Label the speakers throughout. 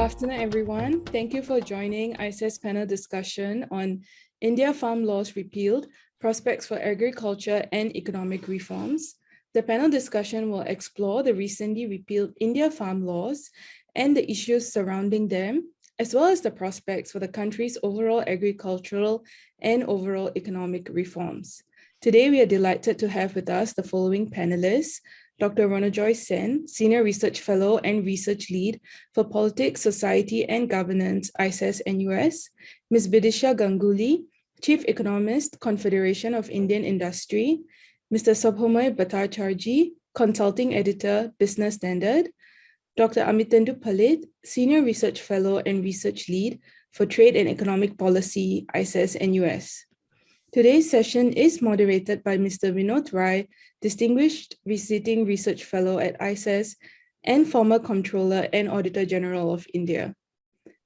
Speaker 1: afternoon, everyone. Thank you for joining ICES panel discussion on India Farm Laws Repealed, Prospects for Agriculture and Economic Reforms. The panel discussion will explore the recently repealed India Farm Laws and the issues surrounding them, as well as the prospects for the country's overall agricultural and overall economic reforms. Today, we are delighted to have with us the following panelists: Dr. Ronojoy Sen, Senior Research Fellow and Research Lead for Politics, Society and Governance, ICES NUS, Ms. Bidisha Ganguly, Chief Economist, Confederation of Indian Industry, Mr. Subhomoy Bhattacharjee, Consulting Editor, Business Standard, Dr. Amitendu Palit, Senior Research Fellow and Research Lead for Trade and Economic Policy, ICES NUS. Today's session is moderated by Mr. Vinod Rai, Distinguished Visiting Research Fellow at ICES and former Comptroller and Auditor General of India.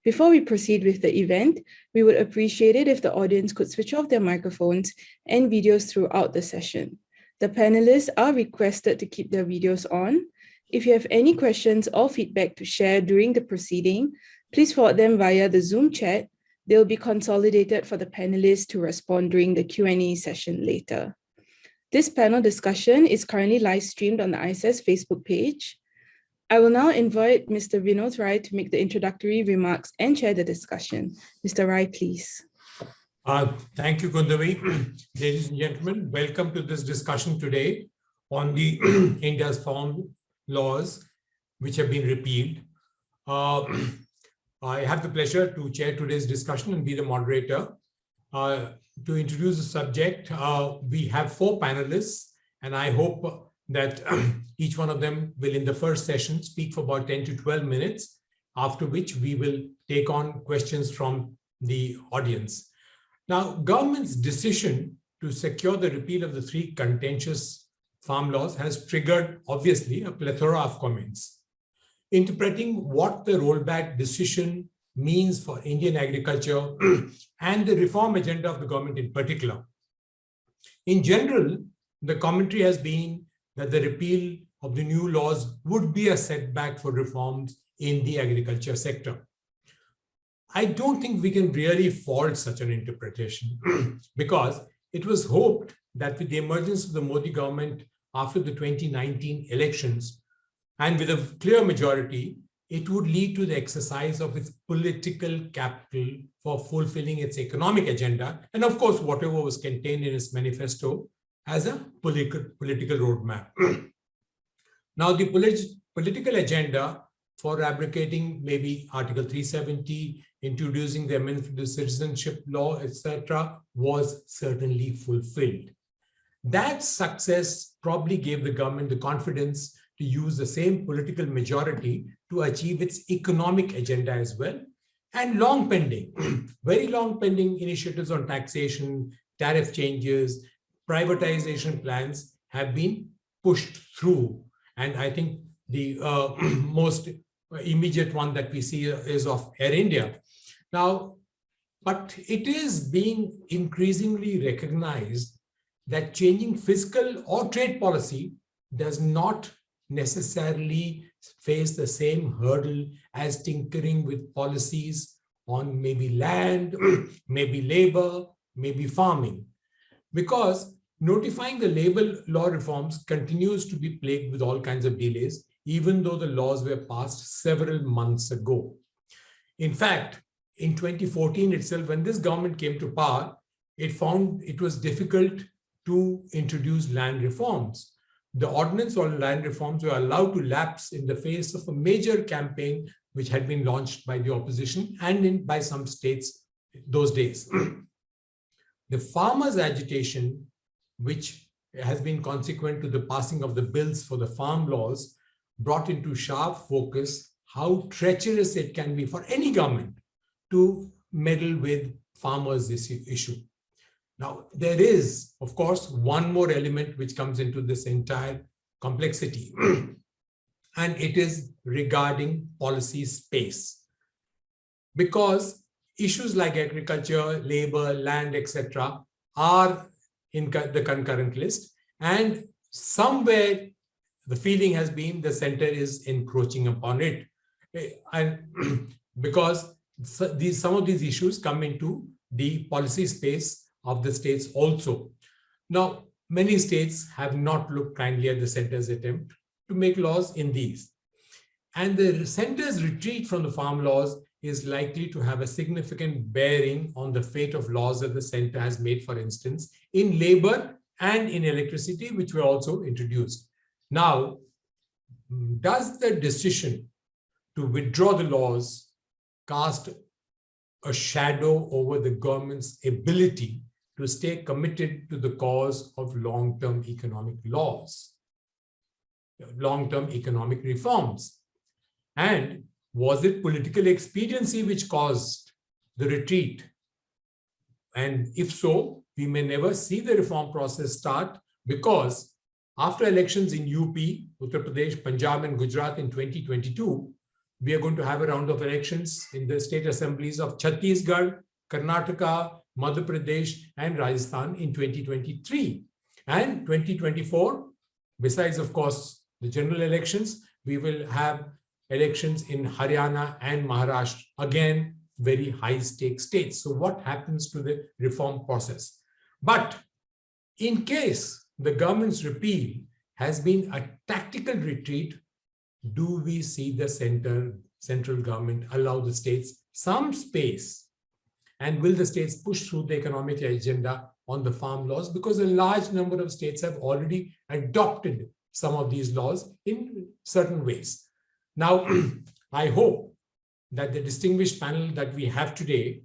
Speaker 1: Before we proceed with the event, we would appreciate it if the audience could switch off their microphones and videos throughout the session. The panelists are requested to keep their videos on. If you have any questions or feedback to share during the proceeding, please forward them via the Zoom chat. They'll be consolidated for the panelists to respond during the Q&A session later. This panel discussion is currently live streamed on the ICES Facebook page. I will now invite Mr. Vinod Rai to make the introductory remarks and chair the discussion. Mr. Rai, please.
Speaker 2: Thank you, Kundavi. Ladies and gentlemen, welcome to this discussion today on the India's farm laws, which have been repealed. I have the pleasure to chair today's discussion and be the moderator. To introduce the subject, we have 4 panelists, and I hope that each one of them will, in the first session, speak for about 10 to 12 minutes, after which we will take on questions from the audience. Now, government's decision to secure the repeal of the 3 contentious farm laws has triggered, obviously, a plethora of comments, interpreting what the rollback decision means for Indian agriculture and the reform agenda of the government in particular. In general, the commentary has been that the repeal of the new laws would be a setback for reforms in the agriculture sector. I don't think we can really fault such an interpretation because it was hoped that with the emergence of the Modi government after the 2019 elections, and with a clear majority, it would lead to the exercise of its political capital for fulfilling its economic agenda, and of course, whatever was contained in its manifesto as a political roadmap. Now, the political agenda for abrogating maybe Article 370, introducing the amendment to the citizenship law, etc., was certainly fulfilled. That success probably gave the government the confidence to use the same political majority to achieve its economic agenda as well. And long pending, very long pending initiatives on taxation, tariff changes, privatization plans have been pushed through. And I think the most immediate one that we see is of Air India. Now, but it is being increasingly recognized that changing fiscal or trade policy does not necessarily face the same hurdle as tinkering with policies on maybe land, maybe labor, maybe farming. Because notifying the labor law reforms continues to be plagued with all kinds of delays, even though the laws were passed several months ago. In fact, in 2014 itself, when this government came to power, it found it was difficult to introduce land reforms. The ordinance on land reforms were allowed to lapse in the face of a major campaign which had been launched by the opposition and by some states those days. The farmers' agitation, which has been consequent to the passing of the bills for the farm laws, brought into sharp focus how treacherous it can be for any government to meddle with farmers' issue. Now, there is, of course, one more element which comes into this entire complexity, and it is regarding policy space. Because issues like agriculture, labor, land, etc., are in the concurrent list, and somewhere the feeling has been the center is encroaching upon it. And because some of these issues come into the policy space of the states also. Now, many states have not looked kindly at the center's attempt to make laws in these. And the center's retreat from the farm laws is likely to have a significant bearing on the fate of laws that the center has made, for instance, in labor and in electricity, which were also introduced. Now, does the decision to withdraw the laws cast a shadow over the government's ability to stay committed to the cause of long-term economic laws, long-term economic reforms? And was it political expediency which caused the retreat? And if so, we may never see the reform process start, because after elections in UP, Uttar Pradesh, Punjab, and Gujarat in 2022, we are going to have a round of elections in the state assemblies of Chhattisgarh, Karnataka, Madhya Pradesh, and Rajasthan in 2023. And 2024, besides, of course, the general elections, we will have elections in Haryana and Maharashtra, again, very high-stake states. So what happens to the reform process? But in case the government's repeal has been a tactical retreat, do we see the central government allow the states some space? And will the states push through the economic agenda on the farm laws? Because a large number of states have already adopted some of these laws in certain ways. Now, I hope that the distinguished panel that we have today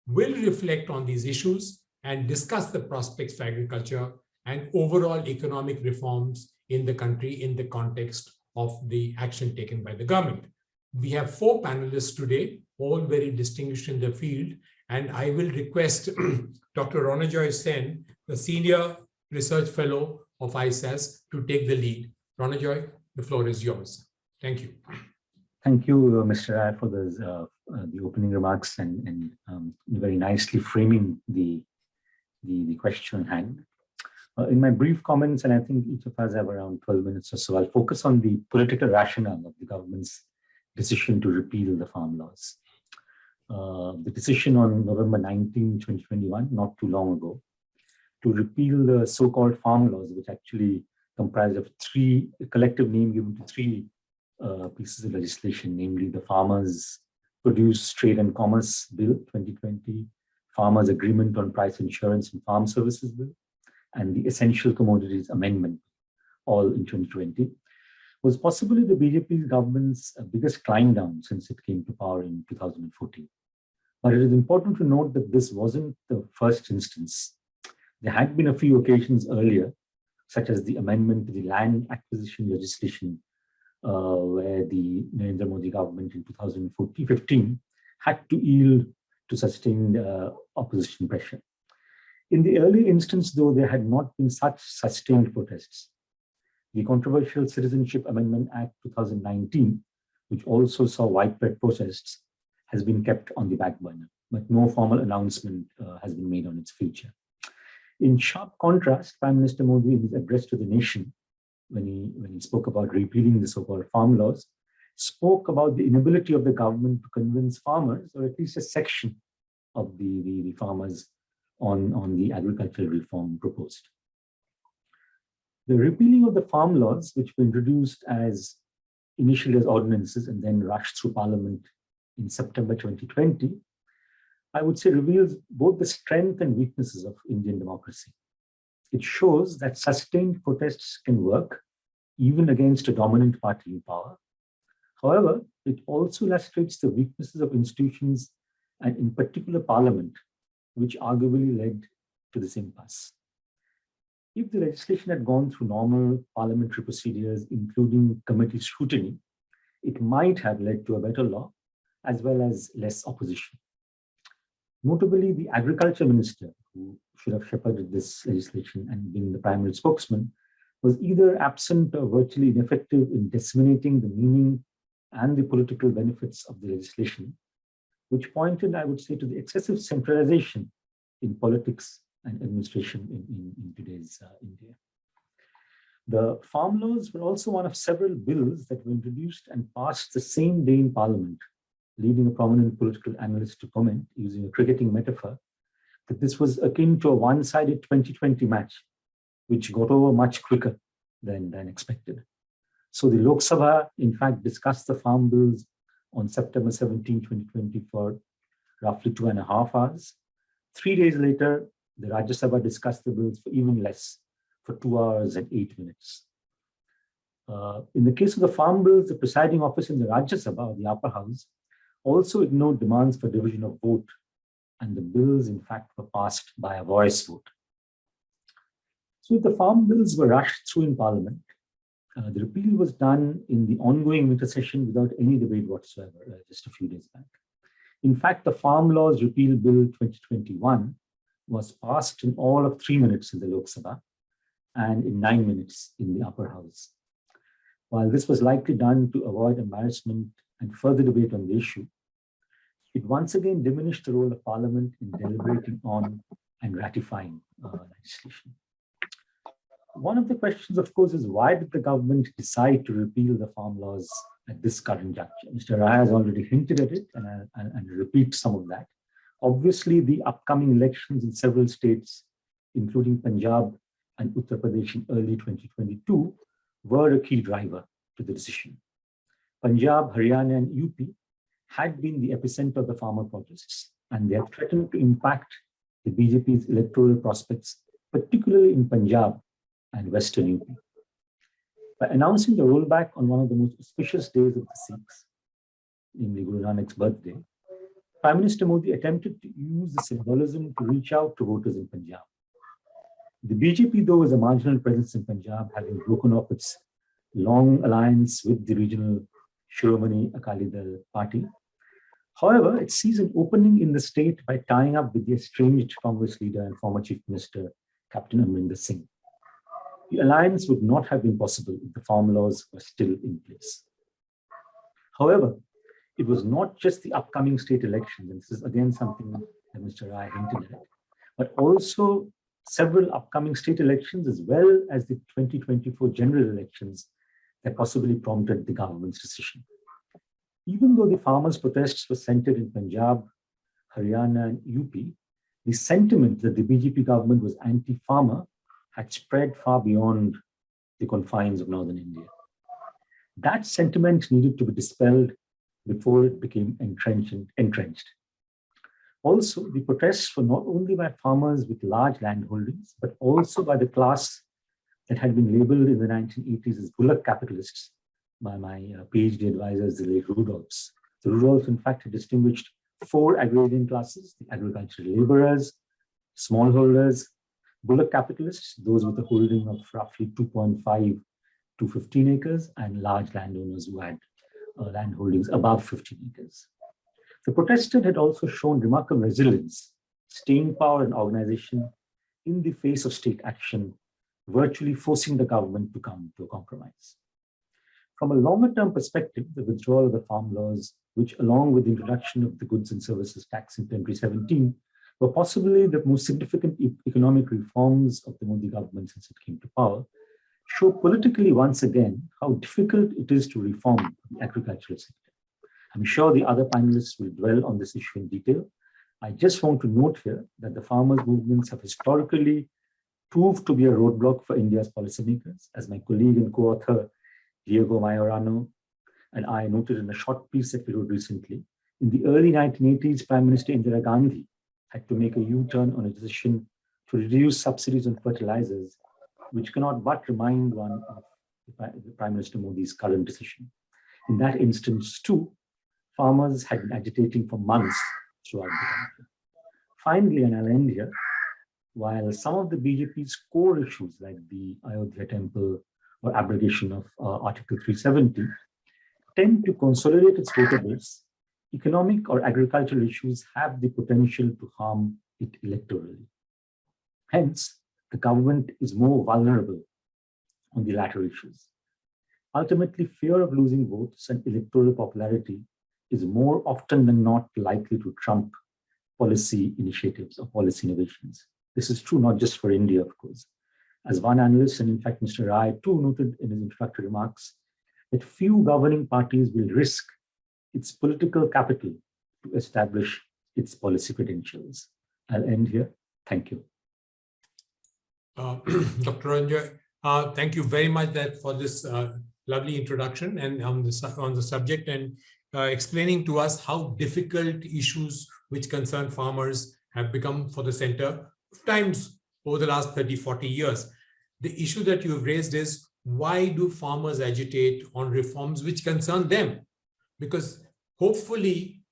Speaker 2: will reflect on these issues and discuss the prospects for agriculture and overall economic reforms in the country in the context of the action taken by the government. We have 4 panelists today, all very distinguished in their field, and I will request Dr. Ronojoy Sen, the Senior Research Fellow of ISAS, to take the lead. Ronojoy, the floor is yours. Thank you.
Speaker 3: Thank you, Mr. Rai, for the opening remarks and very nicely framing the question at hand. In my brief comments, and I think each of us have around 12 minutes or so, I'll focus on the political rationale of the government's decision to repeal the farm laws. The decision on November 19, 2021, not too long ago, to repeal the so-called farm laws, which actually comprised of a collective name given to 3 pieces of legislation, namely the Farmers' Produce, Trade and Commerce Bill 2020, Farmers' Agreement on Price Insurance and Farm Services Bill, and the Essential Commodities Amendment, all in 2020, was possibly the BJP government's biggest climb down since it came to power in 2014. But it is important to note that this wasn't the first instance. There had been a few occasions earlier, such as the amendment to the land acquisition legislation, where the Narendra Modi government in 2015 had to yield to sustained opposition pressure. In the early instance, though, there had not been such sustained protests. The controversial Citizenship Amendment Act 2019, which also saw widespread protests, has been kept on the back burner, but no formal announcement has been made on its future. In sharp contrast, Prime Minister Modi, in his address to the nation, when he spoke about repealing the so-called farm laws, spoke about the inability of the government to convince farmers, or at least a section of the farmers, on the agricultural reform proposed. The repealing of the farm laws, which were introduced initially as ordinances and then rushed through Parliament in September 2020, I would say reveals both the strength and weaknesses of Indian democracy. It shows that sustained protests can work even against a dominant party in power. However, it also illustrates the weaknesses of institutions and in particular Parliament, which arguably led to this impasse. If the legislation had gone through normal parliamentary procedures, including committee scrutiny, it might have led to a better law as well as less opposition. Notably, the agriculture minister, who should have shepherded this legislation and been the primary spokesman, was either absent or virtually ineffective in disseminating the meaning and the political benefits of the legislation, which pointed, I would say, to the excessive centralization in politics and administration in today's India. The farm laws were also one of several bills that were introduced and passed the same day in Parliament, leading a prominent political analyst to comment, using a cricketing metaphor, that this was akin to a one-sided 2020 match, which got over much quicker than expected. So the Lok Sabha, in fact, discussed the farm bills on September 17, 2020 for roughly 2.5 hours. 3 days later, the Rajya Sabha discussed the bills for even less, for 2 hours and 8 minutes. In the case of the farm bills, the presiding officer in the Rajya Sabha, or the upper house, also ignored demands for division of vote, and the bills, in fact, were passed by a voice vote. So the farm bills were rushed through in Parliament. The repeal was done in the ongoing winter session without any debate whatsoever, just a few days back. In fact, the Farm Laws Repeal Bill 2021 was passed in all of 3 minutes in the Lok Sabha and in 9 minutes in the upper house. While this was likely done to avoid embarrassment and further debate on the issue, it once again diminished the role of Parliament in deliberating on and ratifying legislation. One of the questions, of course, is why did the government decide to repeal the farm laws at this current juncture? Mr. Rai has already hinted at it, and repeat some of that. Obviously, the upcoming elections in several states, including Punjab and Uttar Pradesh in early 2022, were a key driver to the decision. Punjab, Haryana, and UP had been the epicenter of the farmer protests, and they had threatened to impact the BJP's electoral prospects, particularly in Punjab and Western UP. By announcing the rollback on one of the most auspicious days of the Sikhs, namely Guru Nanak's birthday, Prime Minister Modi attempted to use the symbolism to reach out to voters in Punjab. The BJP, though, is a marginal presence in Punjab, having broken off its long alliance with the regional Shiromani Akali Dal party. However, it sees an opening in the state by tying up with the estranged Congress leader and former Chief Minister, Captain Amrinder Singh. The alliance would not have been possible if the farm laws were still in place. However, it was not just the upcoming state elections, and this is again something that Mr. Rai hinted at, but also several upcoming state elections as well as the 2024 general elections that possibly prompted the government's decision. Even though the farmers' protests were centered in Punjab, Haryana, and UP, the sentiment that the BJP government was anti-farmer had spread far beyond the confines of northern India. That sentiment needed to be dispelled before it became entrenched. Also, the protests were not only by farmers with large landholdings, but also by the class that had been labeled in the 1980s as bullock capitalists by my PhD advisors, the late Rudolphs. The Rudolphs, in fact, had distinguished 4 agrarian classes: the agricultural laborers, smallholders, bullock capitalists, those with a holding of roughly 2.5 to 15 acres, and large landowners who had land holdings above 15 acres. The protesters had also shown remarkable resilience, staying power, and organization in the face of state action, virtually forcing the government to come to a compromise. From a longer-term perspective, the withdrawal of the farm laws, which along with the introduction of the goods and services tax in 2017, were possibly the most significant economic reforms of the Modi government since it came to power, show politically once again how difficult it is to reform the agricultural sector. I'm sure the other panelists will dwell on this issue in detail. I just want to note here that the farmers' movements have historically proved to be a roadblock for India's policymakers, as my colleague and co-author Diego Majorano and I noted in a short piece that we wrote recently. In the early 1980s, Prime Minister Indira Gandhi had to make a U-turn on a decision to reduce subsidies on fertilizers, which cannot but remind one of the Prime Minister Modi's current decision. In that instance, too, farmers had been agitating for months throughout the country. Finally, and I'll end here, while some of the BJP's core issues like the Ayodhya temple or abrogation of Article 370 tend to consolidate its voter base, economic or agricultural issues have the potential to harm it electorally. Hence, the government is more vulnerable on the latter issues. Ultimately, fear of losing votes and electoral popularity is more often than not likely to trump policy initiatives or policy innovations. This is true not just for India, of course. As one analyst, and in fact Mr. Rai too noted in his introductory remarks, that few governing parties will risk its political capital to establish its policy credentials. I'll end here. Thank you.
Speaker 2: Dr. Ranjay, thank you very much for this lovely introduction and on the subject, and explaining to us how difficult issues which concern farmers have become for the center of times over the last 30, 40 years. The issue that you have raised is, why do farmers agitate on reforms which concern them? Because hopefully,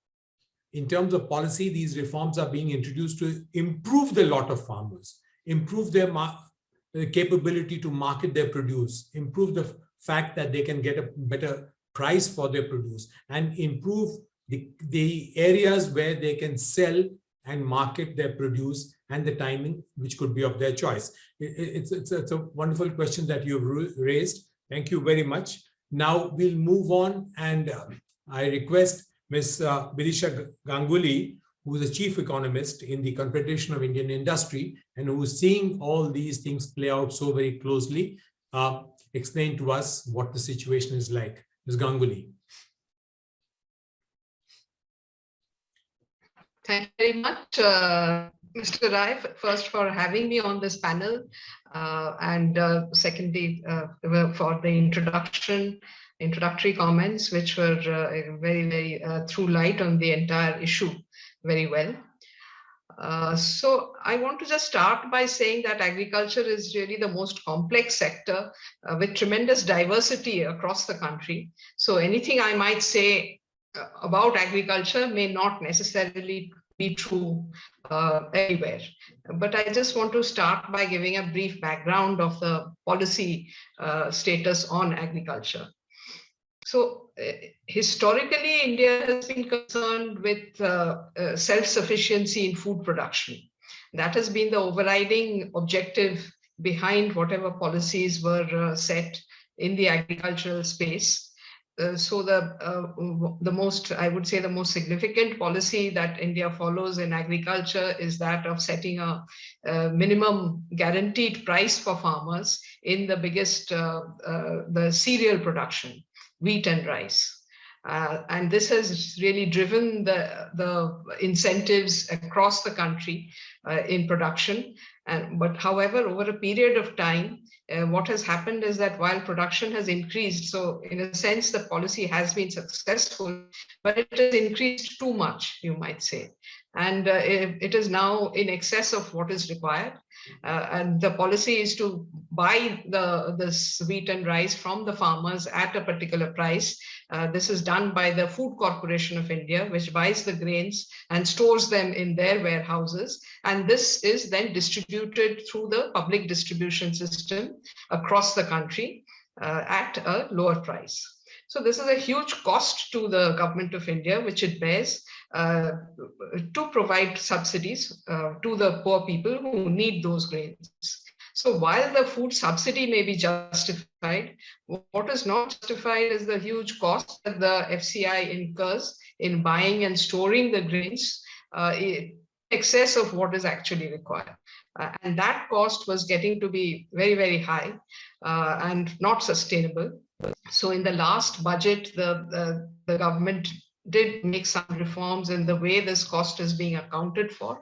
Speaker 2: in terms of policy, these reforms are being introduced to improve the lot of farmers, improve their capability to market their produce, improve the fact that they can get a better price for their produce, and improve the areas where they can sell and market their produce and the timing which could be of their choice. It's a wonderful question that you've raised. Thank you very much. Now we'll move on, and I request Ms. Birisha Ganguly, who is the chief economist in the Confederation of Indian Industry and who is seeing all these things play out so very closely, explain to us what the situation is like. Ms. Ganguly.
Speaker 4: Thank you very much, Mr. Rai, first for having me on this panel, and secondly for the introductory comments, which were very, very threw light on the entire issue very well. So I want to just start by saying that agriculture is really the most complex sector with tremendous diversity across the country. So anything I might say about agriculture may not necessarily be true anywhere. But I just want to start by giving a brief background of the policy status on agriculture. So historically, India has been concerned with self-sufficiency in food production. That has been the overriding objective behind whatever policies were set in the agricultural space. So the most, I would say, the most significant policy that India follows in agriculture is that of setting a minimum guaranteed price for farmers in the biggest, the cereal production, wheat and rice. And this has really driven the incentives across the country in production. But however, over a period of time, what has happened is that while production has increased, so in a sense, the policy has been successful, but it has increased too much, you might say. And it is now in excess of what is required. And the policy is to buy this wheat and rice from the farmers at a particular price. This is done by the Food Corporation of India, which buys the grains and stores them in their warehouses. And this is then distributed through the public distribution system across the country at a lower price. So this is a huge cost to the government of India, which it bears to provide subsidies to the poor people who need those grains. So while the food subsidy may be justified, what is not justified is the huge cost that the FCI incurs in buying and storing the grains in excess of what is actually required. And that cost was getting to be very, very high and not sustainable. So in the last budget, the government did make some reforms in the way this cost is being accounted for.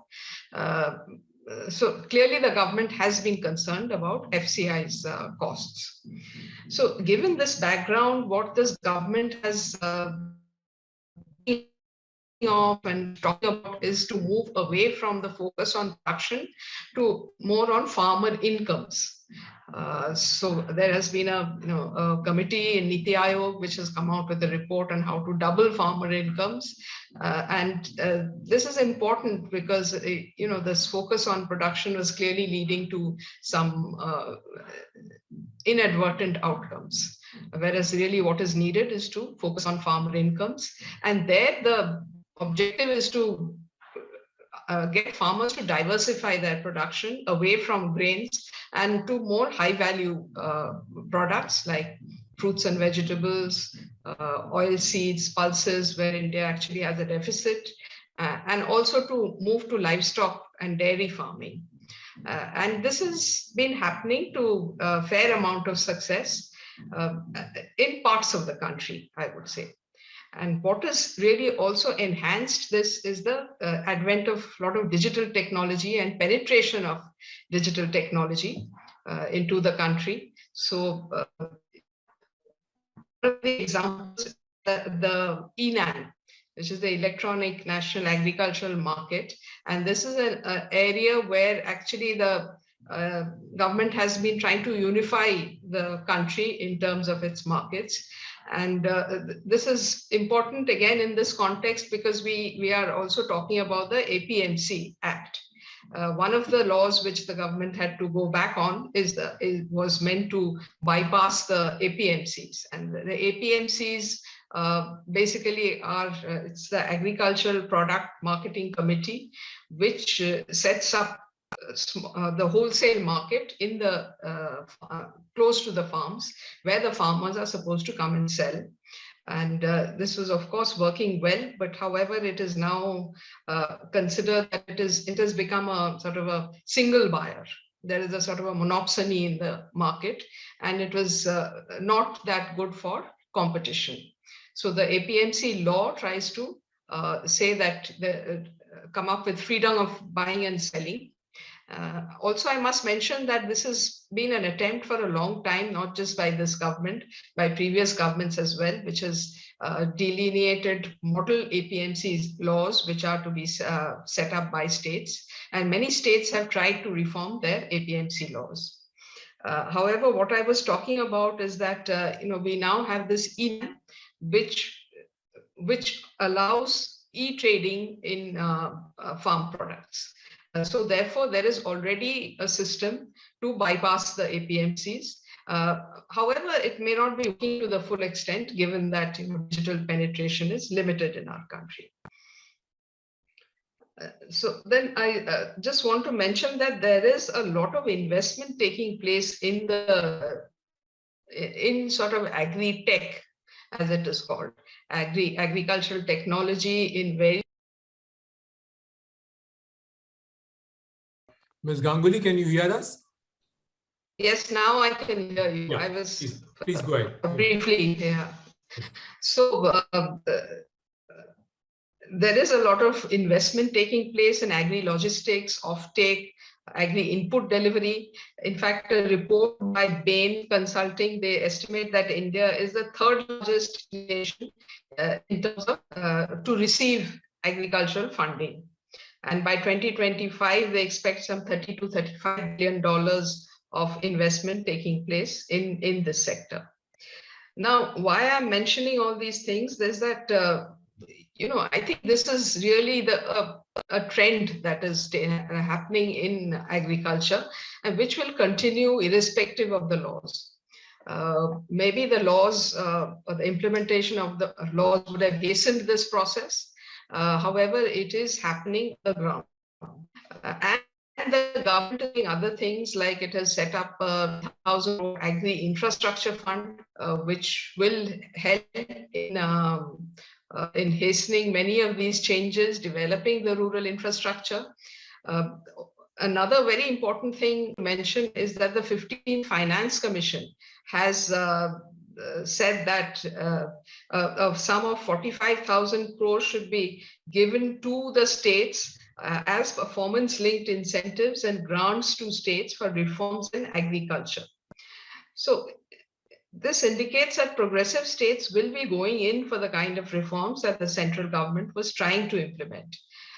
Speaker 4: So clearly the government has been concerned about FCI's costs. So given this background, what this government has of and talking about is to move away from the focus on production to more on farmer incomes. So there has been a committee in Niti Aayog which has come out with a report on how to double farmer incomes, and this is important because this focus on production was clearly leading to some inadvertent outcomes, whereas really what is needed is to focus on farmer incomes, and there the objective is to get farmers to diversify their production away from grains and to more high value products like fruits and vegetables, oil seeds, pulses, where India actually has a deficit, and also to move to livestock and dairy farming. And this has been happening to a fair amount of success in parts of the country, I would say. And what has really also enhanced this is the advent of a lot of digital technology and penetration of digital technology into the country. So one of the examples, the ENAM, which is the Electronic National Agricultural Market. And this is an area where actually the government has been trying to unify the country in terms of its markets. And this is important again in this context because we are also talking about the APMC Act. One of the laws which the government had to go back on was meant to bypass the APMCs. And the APMCs basically are, it's the Agricultural Product Marketing Committee, which sets up the wholesale market in the close to the farms, where the farmers are supposed to come and sell. And this was, of course, working well, but however, it is now considered that it has become a sort of a single buyer. There is a sort of a monopsony in the market, and it was not that good for competition. So the APMC law tries to say that come up with freedom of buying and selling. Also, I must mention that this has been an attempt for a long time, not just by this government, by previous governments as well, which has delineated model APMC laws, which are to be set up by states. And many states have tried to reform their APMC laws. However, what I was talking about is that we now have this ENAM, which allows e-trading in farm products. So therefore, there is already a system to bypass the APMCs. However, it may not be working to the full extent, given that digital penetration is limited in our country. So then I just want to mention that there is a lot of investment taking place in sort of agri-tech, as it is called, agricultural technology in various.
Speaker 2: Ms. Ganguly, can you hear us?
Speaker 4: Yes, now I can hear you.
Speaker 2: Yeah,
Speaker 4: I was
Speaker 2: please go ahead.
Speaker 4: Briefly, yeah. So there is a lot of investment taking place in agri-logistics, offtake, agri-input delivery. In fact, a report by Bain Consulting, they estimate that India is the third largest nation in terms of to receive agricultural funding. And by 2025, they expect some $30 to $35 billion of investment taking place in this sector. Now, why I'm mentioning all these things is that, I think this is really a trend that is happening in agriculture and which will continue irrespective of the laws. Maybe the laws or the implementation of the laws would have hastened this process. However, it is happening on the ground. And the government is doing other things, like it has set up a 1,000 crore agri infrastructure fund, which will help in hastening many of these changes, developing the rural infrastructure. Another very important thing to mention is that the 15th Finance Commission has said that a sum of 45,000 crores should be given to the states as performance-linked incentives and grants to states for reforms in agriculture. So this indicates that progressive states will be going in for the kind of reforms that the central government was trying to implement.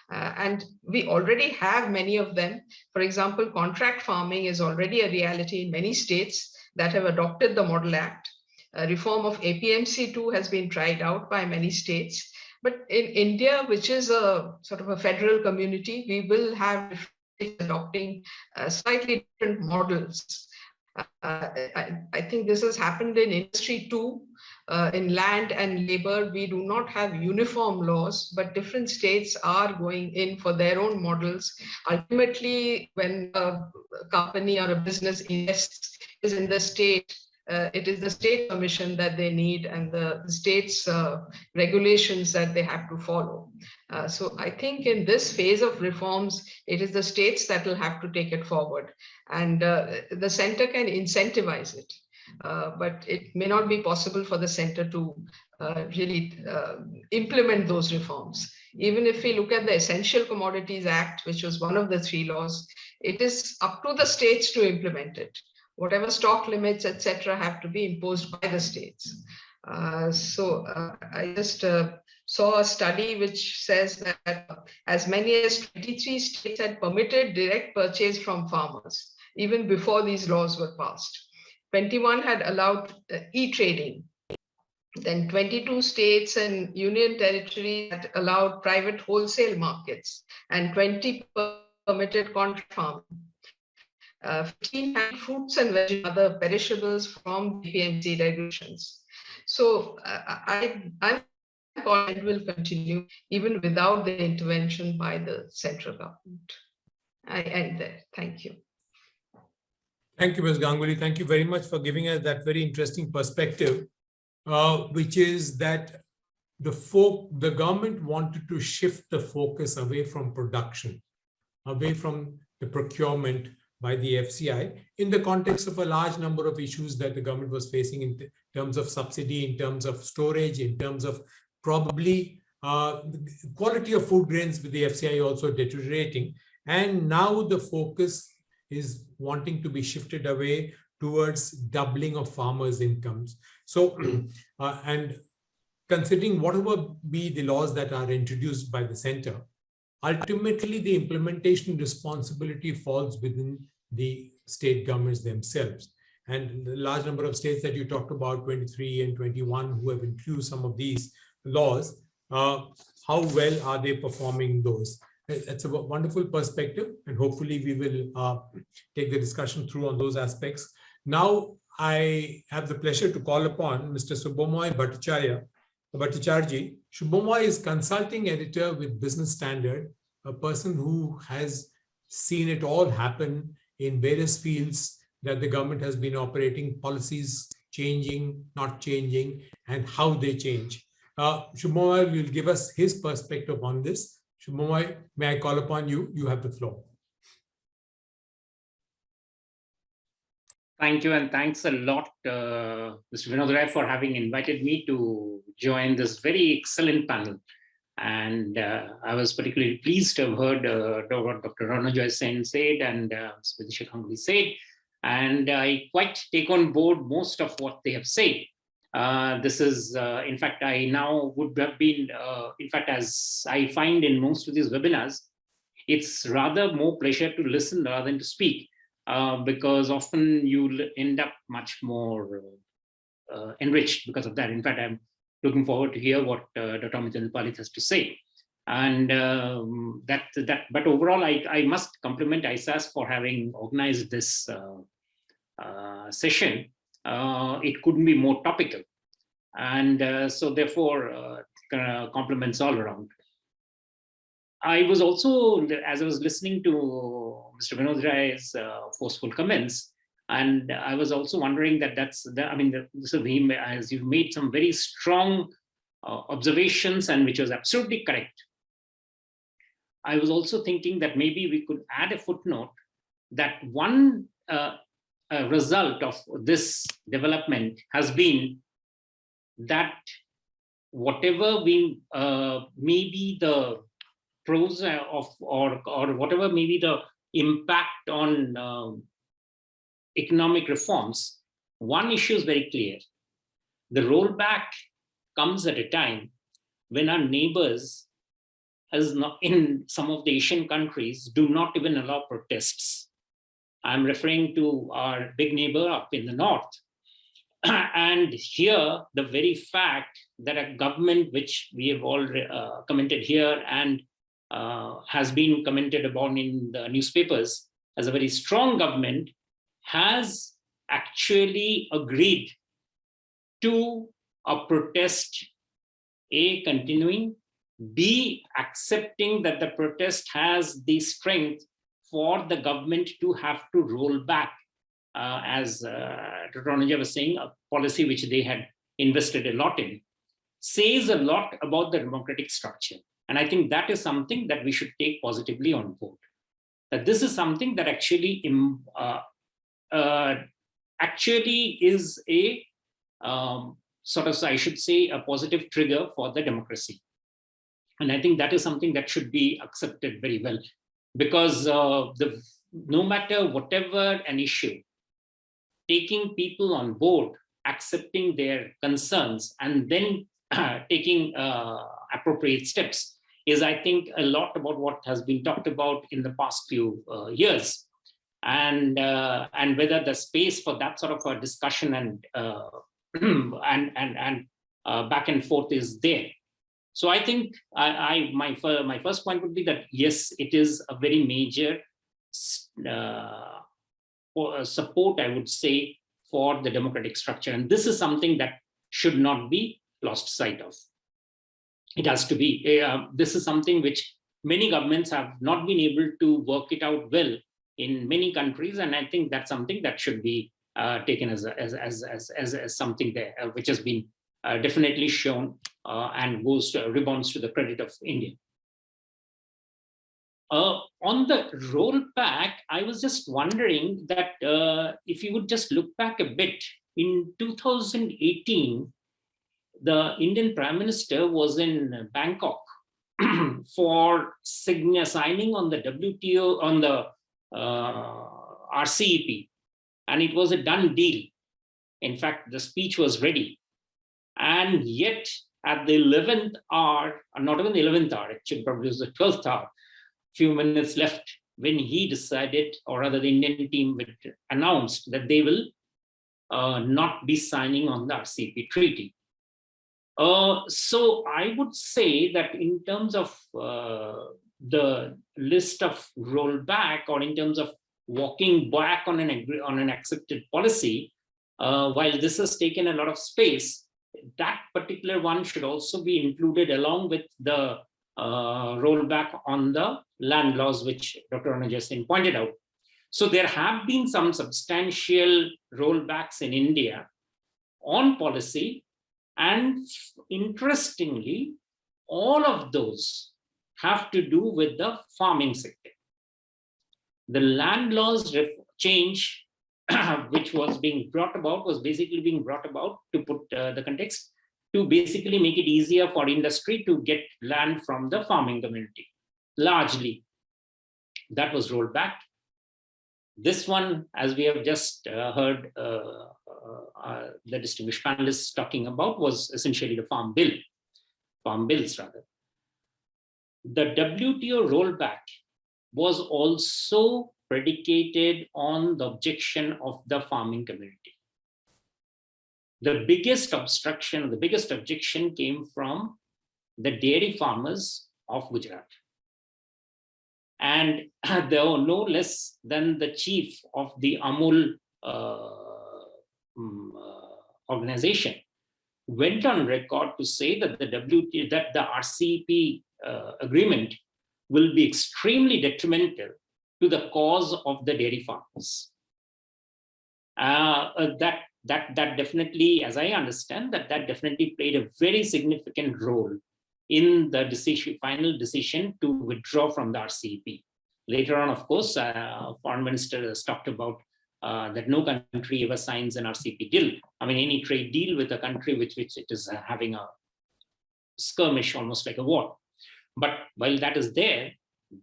Speaker 4: And we already have many of them. For example, contract farming is already a reality in many states that have adopted the Model Act. Reform of APMC too has been tried out by many states. But in India, which is a sort of a federal community, we will have adopting slightly different models. I think this has happened in industry too. In land and labor, we do not have uniform laws, but different states are going in for their own models. Ultimately, when a company or a business invests in the state, it is the state permission that they need and the state's regulations that they have to follow. So I think in this phase of reforms, it is the states that will have to take it forward. And the center can incentivize it. But it may not be possible for the center to really implement those reforms. Even if we look at the Essential Commodities Act, which was one of the 3 laws, it is up to the states to implement it. Whatever stock limits, etc., have to be imposed by the states. I just saw a study which says that as many as 23 states had permitted direct purchase from farmers, even before these laws were passed. 21 had allowed e-trading. Then 22 states and union territories had allowed private wholesale markets, and 20 permitted contract farming. 15 had fruits and vegetables, other perishables from PMC regulations. So I'm confident will continue even without the intervention by the central government. I end there. Thank you.
Speaker 2: Thank you, Ms. Ganguly. Thank you very much for giving us that very interesting perspective, which is that the government wanted to shift the focus away from production, away from the procurement by the FCI in the context of a large number of issues that the government was facing in terms of subsidy, in terms of storage, in terms of probably the quality of food grains with the FCI also deteriorating. And now the focus is wanting to be shifted away towards doubling of farmers' incomes. So, and considering whatever be the laws that are introduced by the center, ultimately the implementation responsibility falls within the state governments themselves. And the large number of states that you talked about, 23 and 21, who have introduced some of these laws, how well are they performing those? That's a wonderful perspective, and hopefully we will take the discussion through on those aspects. Now, I have the pleasure to call upon Mr. Subhamoy Bhattacharjee. Subhamoy is consulting editor with Business Standard, a person who has seen it all happen in various fields that the government has been operating, policies changing, not changing, and how they change. Subhamoy will give us his perspective on this. Subhamoy, may I call upon you? You have the floor.
Speaker 5: Thank you, and thanks a lot, Mr. Vinod Rai, for having invited me to join this very excellent panel. And I was particularly pleased to have heard what Dr. Ranojoy Sen said and Vidisha Ganguly said. And I quite take on board most of what they have said. This is, in fact, I now would have been, in fact, as I find in most of these webinars, it's rather more pleasure to listen rather than to speak, because often you'll end up much more enriched because of that. In fact, I'm looking forward to hear what Dr. Amit Palit has to say. And but overall, I must compliment ISAS for having organized this session. It couldn't be more topical. And so therefore, compliments all around. I was also, as I was listening to Mr. Vinod Rai's forceful comments, and I was also wondering that so as you made some very strong observations, and which was absolutely correct. I was also thinking that maybe we could add a footnote that one result of this development has been that whatever we maybe the pros of or whatever maybe the impact on economic reforms, one issue is very clear. The rollback comes at a time when our neighbors, as not in some of the Asian countries, do not even allow protests. I'm referring to our big neighbor up in the north. And here, the very fact that a government, which we have all commented here and has been commented upon in the newspapers as a very strong government, has actually agreed to a protest, A, continuing, B, accepting that the protest has the strength for the government to have to roll back, as Dr. Ranojoy was saying, a policy which they had invested a lot in, says a lot about the democratic structure. And I think that is something that we should take positively on board. That this is something that actually is a sort of, I should say, a positive trigger for the democracy. And I think that is something that should be accepted very well, because no matter whatever an issue, taking people on board, accepting their concerns, and then taking appropriate steps is, I think, a lot about what has been talked about in the past few years. And whether the space for that sort of a discussion and back and forth is there. So I think my first point would be that, yes, it is a very major support, I would say, for the democratic structure. And this is something that should not be lost sight of. It has to be. This is something which many governments have not been able to work it out well in many countries. And I think that's something that should be taken as something there, which has been definitely shown and rebounds to the credit of India. On the rollback, I was just wondering that if you would just look back a bit, in 2018, the Indian Prime Minister was in Bangkok for signing on the WTO, on the RCEP, and it was a done deal. In fact, the speech was ready. And yet, at the 11th hour, not even the 11th hour, actually probably was the 12th hour, few minutes left, when he decided, or rather the Indian team announced that they will not be signing on the RCEP treaty. So I would say that in terms of the list of rollback, or in terms of walking back on an accepted policy, while this has taken a lot of space, that particular one should also be included along with the rollback on the land laws, which Dr. Anuja Singh pointed out. So there have been some substantial rollbacks in India on policy, and interestingly, all of those have to do with the farming sector. The land laws change, which was being brought about, was basically being brought about, to put the context, to basically make it easier for industry to get land from the farming community. Largely, that was rolled back. This one, as we have just heard the distinguished panelists talking about, was essentially the farm bills rather. The WTO rollback was also predicated on the objection of the farming community. The biggest obstruction, the biggest objection came from the dairy farmers of Gujarat. And there were no less than the chief of the Amul organization went on record to say that the RCEP agreement will be extremely detrimental to the cause of the dairy farmers. That definitely, as I understand, that definitely played a very significant role in the final decision to withdraw from the RCEP. Later on, of course, Foreign Minister has talked about that no country ever signs an RCEP deal. I mean, any trade deal with a country which it is having a skirmish, almost like a war. But while that is there,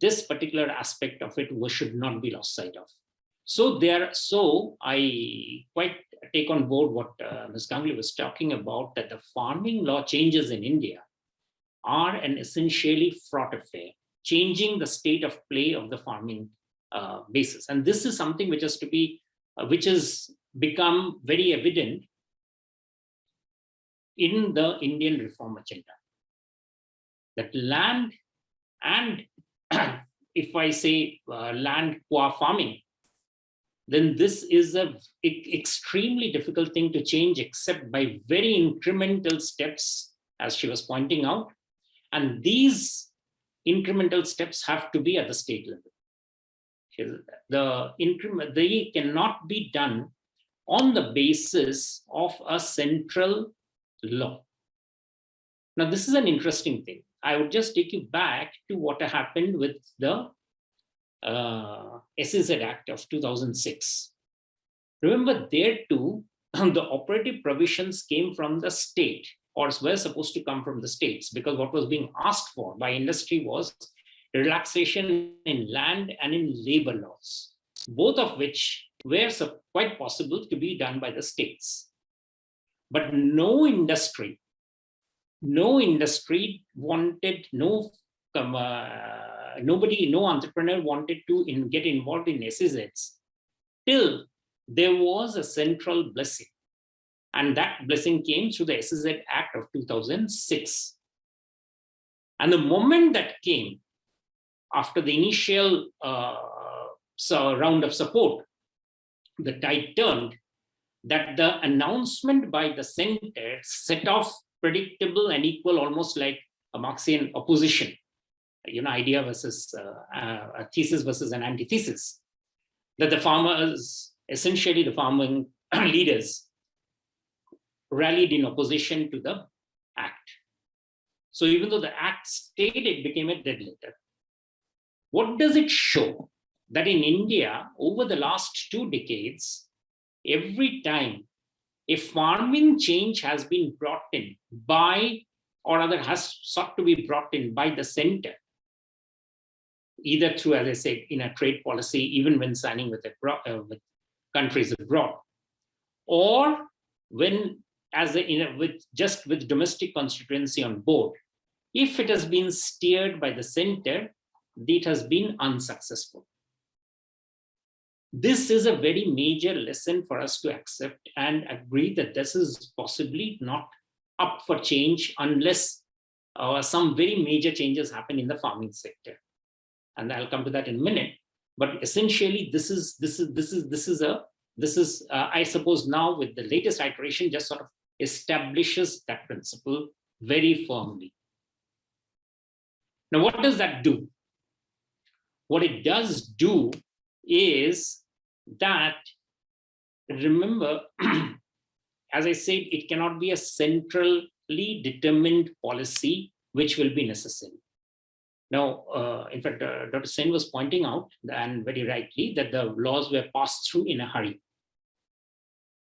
Speaker 5: this particular aspect of it should not be lost sight of. So I quite take on board what Ms. Ganguly was talking about, that the farming law changes in India are an essentially fraught affair, changing the state of play of the farming basis. And this is something which has become very evident in the Indian reform agenda. That land, and if I say land qua farming, then this is an extremely difficult thing to change, except by very incremental steps, as she was pointing out. And these incremental steps have to be at the state level. They cannot be done on the basis of a central law. Now, this is an interesting thing. I would just take you back to what happened with the SEZ Act of 2006. Remember, there too, the operative provisions came from the state, or were supposed to come from the states, because what was being asked for by industry was relaxation in land and in labor laws, both of which were quite possible to be done by the states. But no industry wanted, nobody, no entrepreneur wanted to get involved in SEZs till there was a central blessing. And that blessing came through the SEZ Act of 2006. And the moment that came, after the initial round of support, the tide turned, that the announcement by the center set off predictable and equal, almost like a Marxian opposition, idea versus a thesis versus an antithesis, that the farmers, essentially the farming leaders, rallied in opposition to the act. So even though the act stayed, it became a dead letter. What does it show? That in India, over the last 2 decades, every time a farming change has been brought in by, or rather has sought to be brought in by the center, either through, as I said, in a trade policy, even when signing with countries abroad, or when with domestic constituency on board, if it has been steered by the center, it has been unsuccessful. This is a very major lesson for us to accept and agree that this is possibly not up for change unless some very major changes happen in the farming sector. And I'll come to that in a minute. But essentially, this is I suppose now with the latest iteration just sort of establishes that principle very firmly. Now, what does that do? What it does do is that, remember, as I said, it cannot be a centrally determined policy which will be necessary. Now, in fact, Dr. Sen was pointing out, and very rightly, that the laws were passed through in a hurry.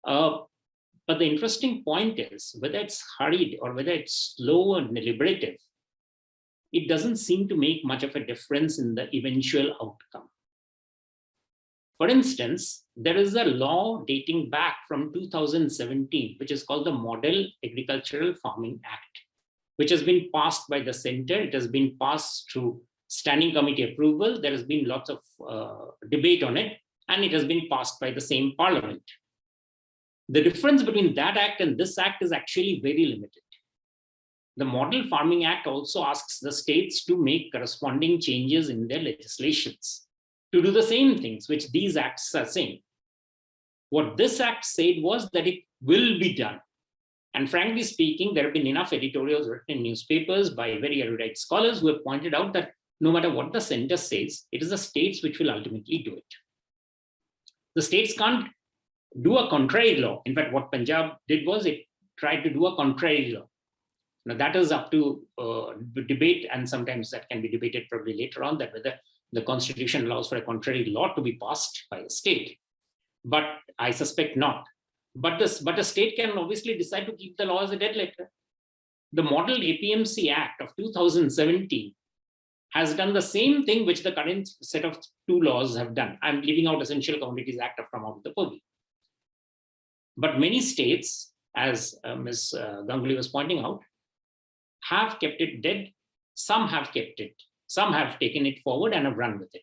Speaker 5: But the interesting point is, whether it's hurried or whether it's slow and deliberative, it doesn't seem to make much of a difference in the eventual outcome. For instance, there is a law dating back from 2017, which is called the Model Agricultural Farming Act, which has been passed by the center. It has been passed through standing committee approval. There has been lots of debate on it, and it has been passed by the same parliament. The difference between that act and this act is actually very limited. The Model Farming Act also asks the states to make corresponding changes in their legislations to do the same things which these acts are saying. What this act said was that it will be done. And frankly speaking, there have been enough editorials written in newspapers by very erudite scholars who have pointed out that no matter what the center says, it is the states which will ultimately do it. The states can't do a contrary law. In fact, what Punjab did was it tried to do a contrary law. Now that is up to debate, and sometimes that can be debated probably later on, that whether the constitution allows for a contrary law to be passed by the state. But I suspect not. But a state can obviously decide to keep the law as a dead letter. The Model APMC Act of 2017 has done the same thing which the current set of 2 laws have done. I'm leaving out Essential Commodities Act of come out of the purview. But many states, as Ms. Ganguly was pointing out, have kept it dead. Some have kept it. Some have taken it forward and have run with it.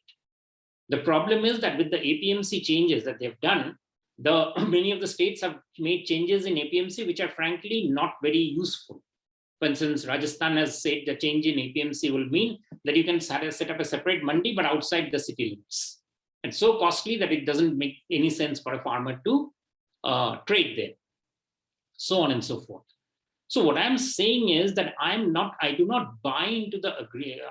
Speaker 5: The problem is that with the APMC changes that they've done, many of the states have made changes in APMC which are frankly not very useful. For instance, Rajasthan has said the change in APMC will mean that you can set up a separate mandi but outside the city limits. And so costly that it doesn't make any sense for a farmer to trade there, so on and so forth. So what I'm saying is that I do not buy into the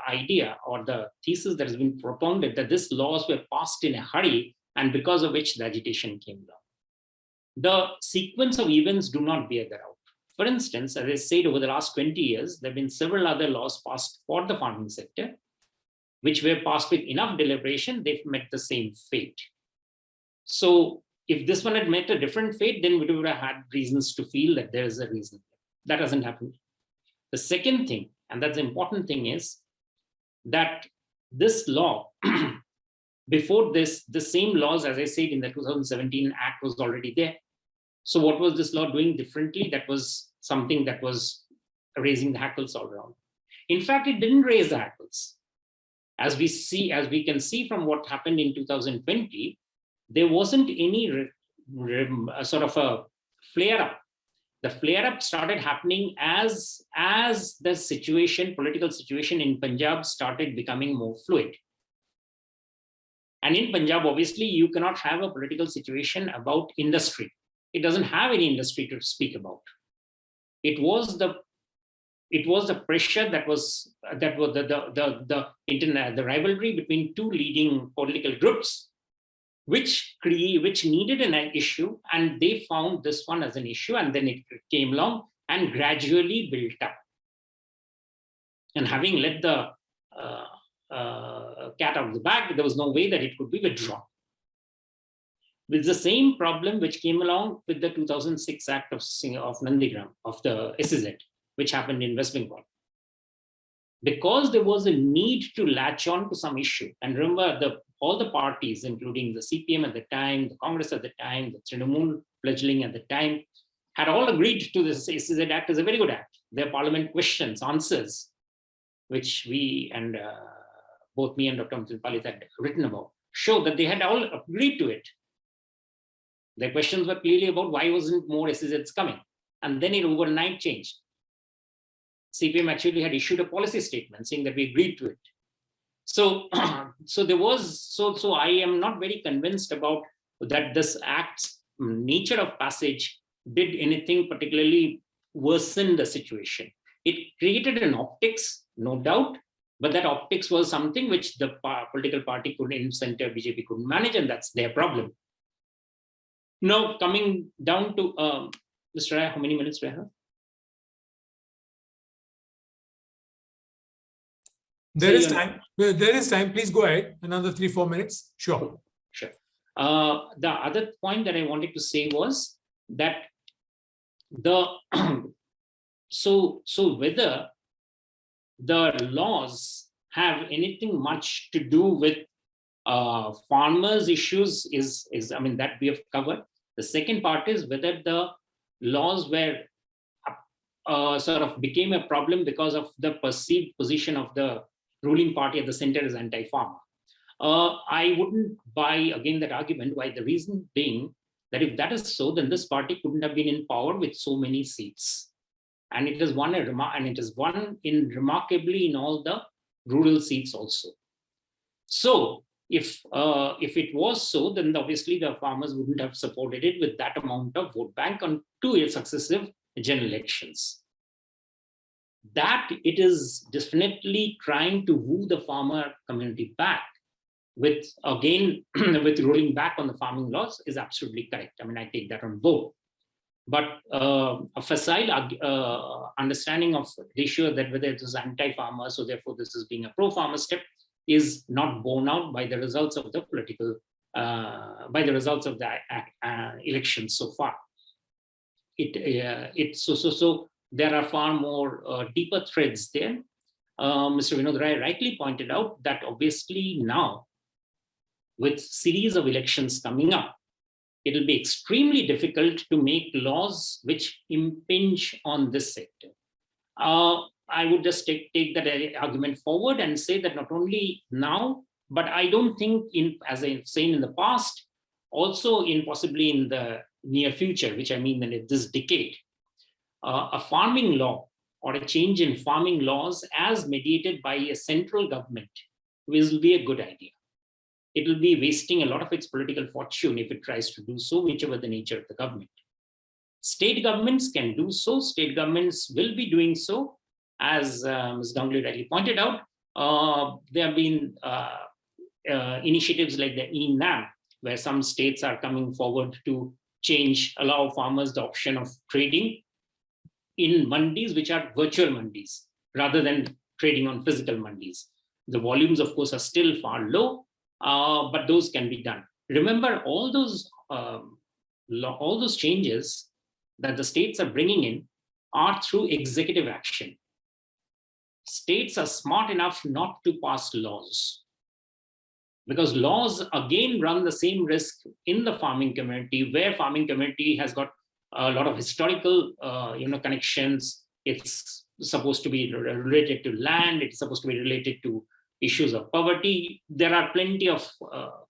Speaker 5: idea or the thesis that has been propounded that these laws were passed in a hurry and because of which the agitation came down. The sequence of events do not bear that out. For instance, as I said, over the last 20 years, there have been several other laws passed for the farming sector, which were passed with enough deliberation, they've met the same fate. So if this one had met a different fate, then we would have had reasons to feel that there is a reason. That hasn't happened. The second thing, and that's the important thing, is that this law, before this, the same laws, as I said, in the 2017 Act was already there. So what was this law doing differently? That was something that was raising the hackles all around. In fact, it didn't raise the hackles. As we can see from what happened in 2020, there wasn't any sort of a flare-up. The flare-up started happening as the political situation in Punjab started becoming more fluid. And in Punjab, obviously, you cannot have a political situation about industry. It doesn't have any industry to speak about. It was the pressure that was the rivalry between two leading political groups, which needed an issue, and they found this one as an issue, and then it came along and gradually built up. And having let the cat out of the bag, there was no way that it could be withdrawn. With the same problem which came along with the 2006 Act of Nandigram, of the SEZ, which happened in West Bengal. Because there was a need to latch on to some issue. And remember, all the parties, including the CPM at the time, the Congress at the time, the Trinamool fledgling at the time, had all agreed to this SEZ Act as a very good act. Their parliament questions, answers, which we and both me and Dr. Palit had written about, show that they had all agreed to it. Their questions were clearly about why wasn't more SEZs coming. And then it overnight changed. CPM actually had issued a policy statement saying that we agreed to it. So, I am not very convinced about that this act's nature of passage did anything particularly worsen the situation. It created an optics, no doubt, but that optics was something which the political party in center BJP couldn't manage, and that's their problem. Now, coming down to Mr. Rai, how many minutes do I have?
Speaker 2: There is time. There is time. Please go ahead. Another 3-4 minutes. Sure.
Speaker 5: Sure. The other point that I wanted to say was that so whether the laws have anything much to do with farmers' issues is I mean, that we have covered. The second part is whether the laws were sort of became a problem because of the perceived position of the ruling party at the center is anti-farmer. I wouldn't buy again that argument. Why? The reason being that if that is so, then this party couldn't have been in power with so many seats, and it has won remarkably in all the rural seats also. So if it was so, then obviously the farmers wouldn't have supported it with that amount of vote bank on 2 successive general elections. That it is definitely trying to woo the farmer community back with, again, with rolling back on the farming laws is absolutely correct. I mean, I take that on board. But a facile understanding of the issue that whether it was anti-farmer, so therefore this is being a pro-farmer step, is not borne out by the results of the political, by the results of the elections so far. So there are far more deeper threads there. Mr. Vinod Rai rightly pointed out that obviously now, with series of elections coming up, it will be extremely difficult to make laws which impinge on this sector. I would just take that argument forward and say that not only now, but I don't think, as I was saying in the past, also possibly in the near future, which I mean in this decade, a farming law or a change in farming laws as mediated by a central government will be a good idea. It will be wasting a lot of its political fortune if it tries to do so, whichever the nature of the government. State governments can do so. State governments will be doing so. As Ms. Ganguly rightly pointed out, there have been initiatives like the eNAM, where some states are coming forward to allow farmers the option of trading in mandis, which are virtual mandis, rather than trading on physical mandis. The volumes, of course, are still far low, but those can be done. Remember, all those all those changes that the states are bringing in are through executive action. States are smart enough not to pass laws, because laws again run the same risk in the farming community, where farming community has got a lot of historical connections. It's supposed to be related to land. It's supposed to be related to issues of poverty. There are plenty of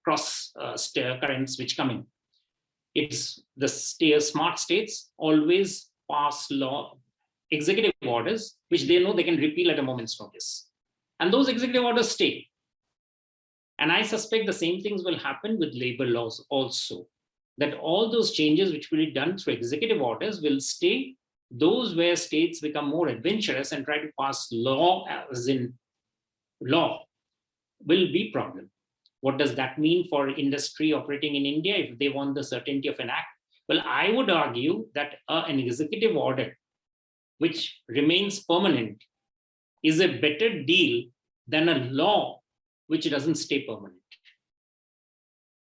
Speaker 5: cross currents which come in. It's the smart states always pass executive orders, which they know they can repeal at a moment's notice. And those executive orders stay. And I suspect the same things will happen with labor laws also, that all those changes which will be done through executive orders will stay. Those where states become more adventurous and try to pass law, as in law, will be problem. What does that mean for industry operating in India if they want the certainty of an act? Well, I would argue that an executive order which remains permanent is a better deal than a law which doesn't stay permanent.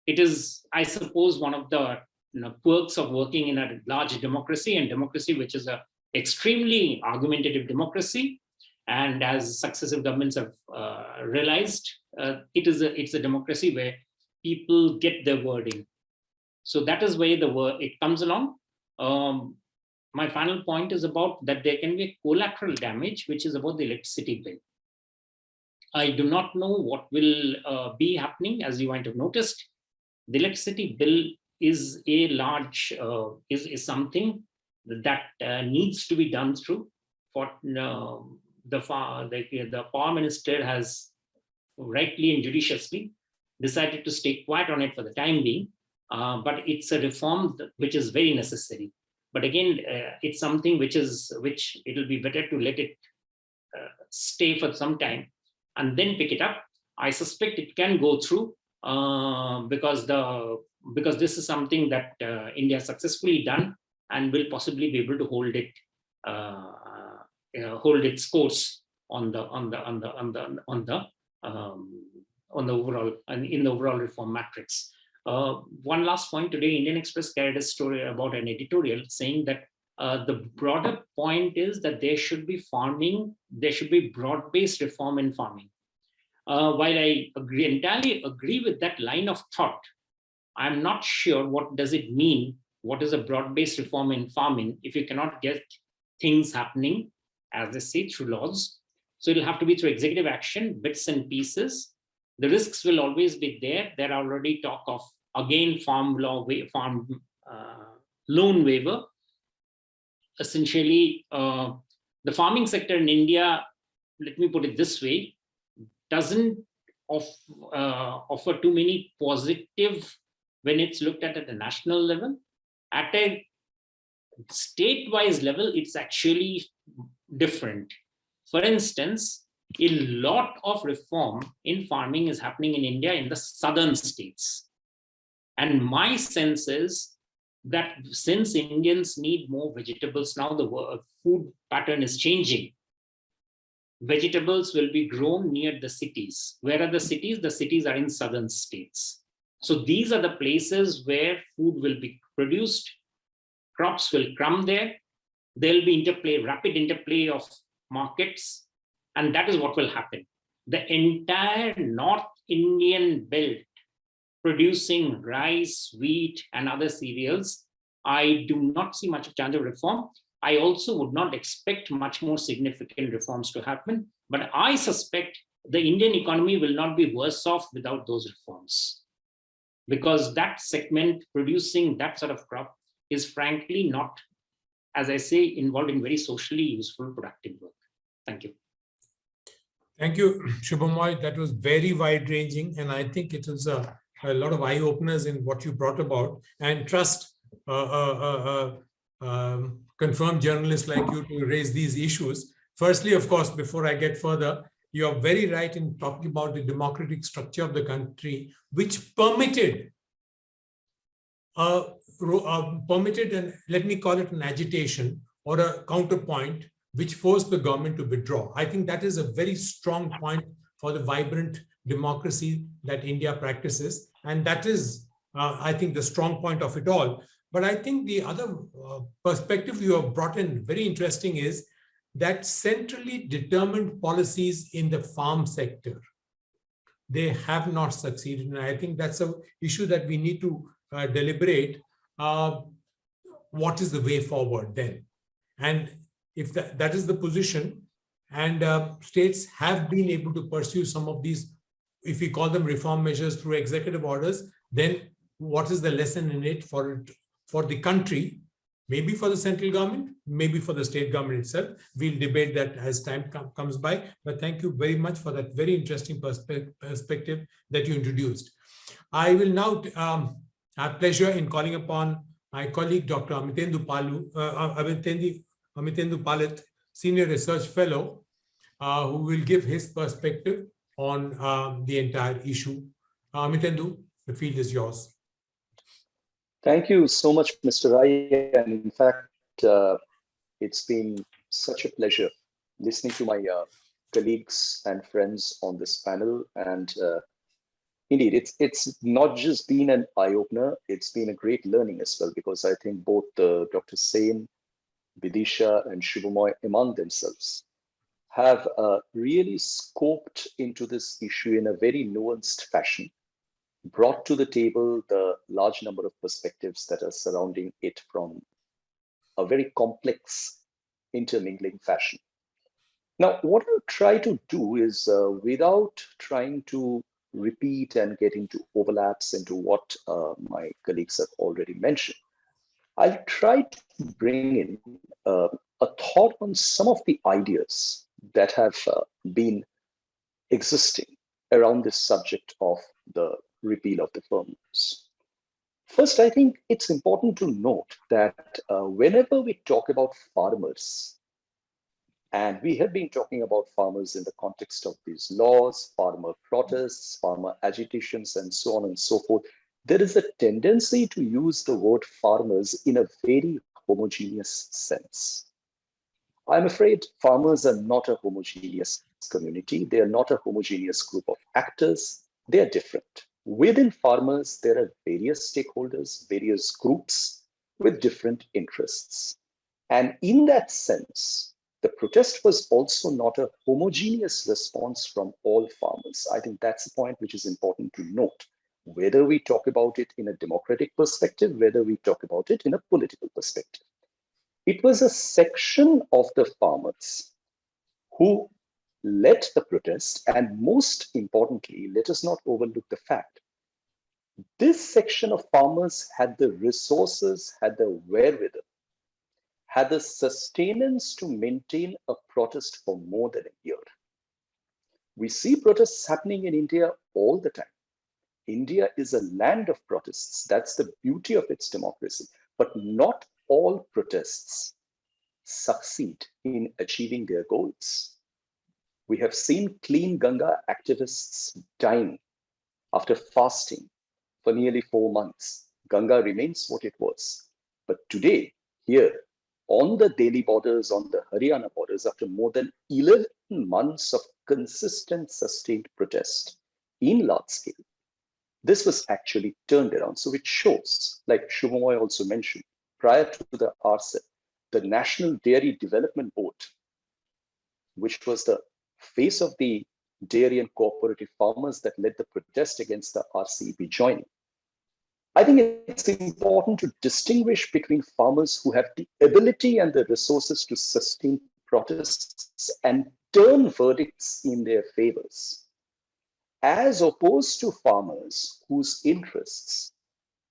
Speaker 5: It is, I suppose, one of the quirks of working in a large democracy, and democracy which is an extremely argumentative democracy. And as successive governments have realized, it's a democracy where people get their word in. So that is where it comes along. My final point is about that there can be a collateral damage, which is about the electricity bill. I do not know what will be happening. As you might have noticed, the electricity bill is a large, is something that needs to be done through. For the power minister has rightly and judiciously decided to stay quiet on it for the time being, but it's a reform which is very necessary. But again, it's something which it'll be better to let it stay for some time and then pick it up. I suspect it can go through because this is something that India has successfully done and will possibly be able to hold its course on the overall and in the overall reform matrix. One last point today, Indian Express carried a story about an editorial saying that the broader point is that there should be broad-based reform in farming. While I entirely agree with that line of thought, I'm not sure what does it mean, what is a broad-based reform in farming if you cannot get things happening, as they say, through laws. So it'll have to be through executive action, bits and pieces. The risks will always be there. There are already talk of, again, farm loan waiver. Essentially, the farming sector in India, let me put it this way, doesn't offer too many positive when it's looked at the national level. At a state-wise level, it's actually different. For instance, a lot of reform in farming is happening in India in the southern states. And my sense is that since Indians need more vegetables, now the food pattern is changing. Vegetables will be grown near the cities. Where are the cities? The cities are in southern states. So these are the places where food will be produced. Crops will come there. There'll be rapid interplay of markets. And that is what will happen. The entire North Indian belt producing rice, wheat, and other cereals, I do not see much of chance of reform. I also would not expect much more significant reforms to happen, but I suspect the Indian economy will not be worse off without those reforms, because that segment producing that sort of crop is frankly not, as I say, involved in very socially useful, productive work. Thank you.
Speaker 2: Thank you, Shubhamoy. That was very wide-ranging, and I think it was a lot of eye-openers in what you brought about. And trust confirmed journalists like you to raise these issues. Firstly, of course, before I get further, you are very right in talking about the democratic structure of the country, which permitted, and let me call it an agitation or a counterpoint, which forced the government to withdraw. I think that is a very strong point for the vibrant democracy that India practices. And that is I think, the strong point of it all. But I think the other perspective you have brought in, very interesting, is that centrally determined policies in the farm sector, they have not succeeded. And I think that's an issue that we need to deliberate. What is the way forward then? And if that is the position, and states have been able to pursue some of these, if we call them reform measures through executive orders, then what is the lesson in it for the country? Maybe for the central government, maybe for the state government itself. We'll debate that as time comes by. But thank you very much for that very interesting perspective that you introduced. I will now have pleasure in calling upon my colleague, Dr. Amitendu Palit, Senior Research Fellow, who will give his perspective on the entire issue. Amitendu, the field is yours.
Speaker 6: Thank you so much, Mr. Rai. And in fact, it's been such a pleasure listening to my colleagues and friends on this panel. And indeed, it's not just been an eye-opener, it's been a great learning as well, because I think both Dr. Sen, Vidisha, and Shubhamoy among themselves have really scoped into this issue in a very nuanced fashion, brought to the table the large number of perspectives that are surrounding it from a very complex intermingling fashion. Now, what I'll try to do is, without trying to repeat and get into overlaps into what my colleagues have already mentioned, I'll try to bring in a thought on some of the ideas that have been existing around this subject of the repeal of the farm laws. First, I think it's important to note that whenever we talk about farmers, and we have been talking about farmers in the context of these laws, farmer protests, farmer agitations, and so on and so forth, there is a tendency to use the word farmers in a very homogeneous sense. I'm afraid farmers are not a homogeneous community. They are not a homogeneous group of actors. They are different. Within farmers, there are various stakeholders, various groups with different interests. And in that sense, the protest was also not a homogeneous response from all farmers. I think that's a point which is important to note, whether we talk about it in a democratic perspective, whether we talk about it in a political perspective. It was a section of the farmers who led the protest, and most importantly, let us not overlook the fact, this section of farmers had the resources, had the wherewithal, had the sustenance to maintain a protest for more than a year. We see protests happening in India all the time. India is a land of protests. That's the beauty of its democracy. But not all protests succeed in achieving their goals. We have seen Clean Ganga activists dying after fasting for nearly 4 months. Ganga remains what it was. But today, here, on the Delhi borders, on the Haryana borders, after more than 11 months of consistent, sustained protest in large scale, this was actually turned around. So it shows, like Shubhamoy also mentioned, prior to the RCEP, the National Dairy Development Board, which was the face of the dairy and cooperative farmers that led the protest against the RCEP joining. I think it's important to distinguish between farmers who have the ability and the resources to sustain protests and turn verdicts in their favors, as opposed to farmers whose interests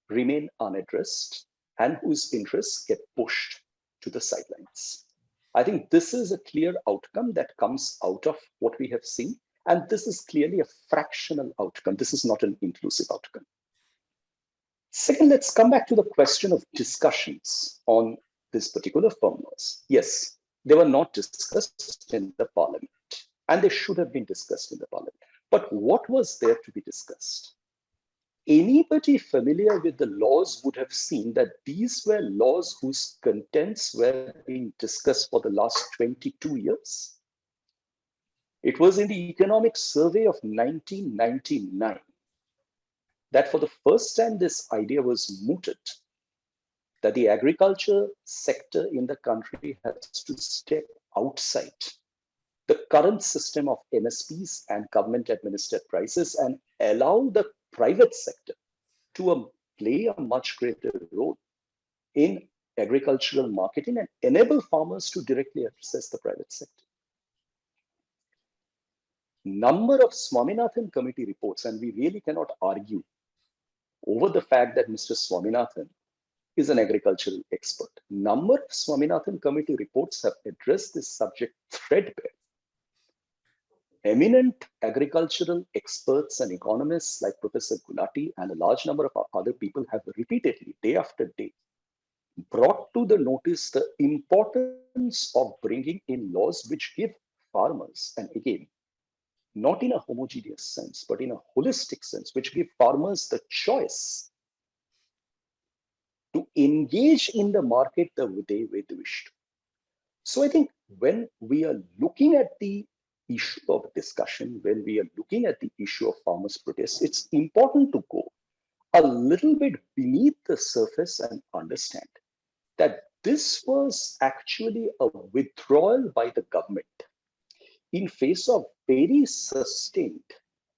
Speaker 6: remain unaddressed and whose interests get pushed to the sidelines. I think this is a clear outcome that comes out of what we have seen, and this is clearly a fractional outcome. This is not an inclusive outcome. Second, let's come back to the question of discussions on this particular farm laws. Yes, they were not discussed in the parliament, and they should have been discussed in the parliament. But what was there to be discussed? Anybody familiar with the laws would have seen that these were laws whose contents were being discussed for the last 22 years. It was in the Economic Survey of 1999 that for the first time this idea was mooted, that the agriculture sector in the country has to step outside the current system of MSPs and government administered prices and allow the private sector to play a much greater role in agricultural marketing and enable farmers to directly access the private sector. Number of Swaminathan committee reports, and we really cannot argue over the fact that Mr. Swaminathan is an agricultural expert. Number of Swaminathan committee reports have addressed this subject threadbare. Eminent agricultural experts and economists like Professor Gulati and a large number of other people have repeatedly, day after day, brought to the notice the importance of bringing in laws which give farmers, and again, not in a homogeneous sense, but in a holistic sense, which give farmers the choice to engage in the market the way they wish to. So I think when we are looking at the issue of discussion, when we are looking at the issue of farmers' protests, it's important to go a little bit beneath the surface and understand that this was actually a withdrawal by the government in face of very sustained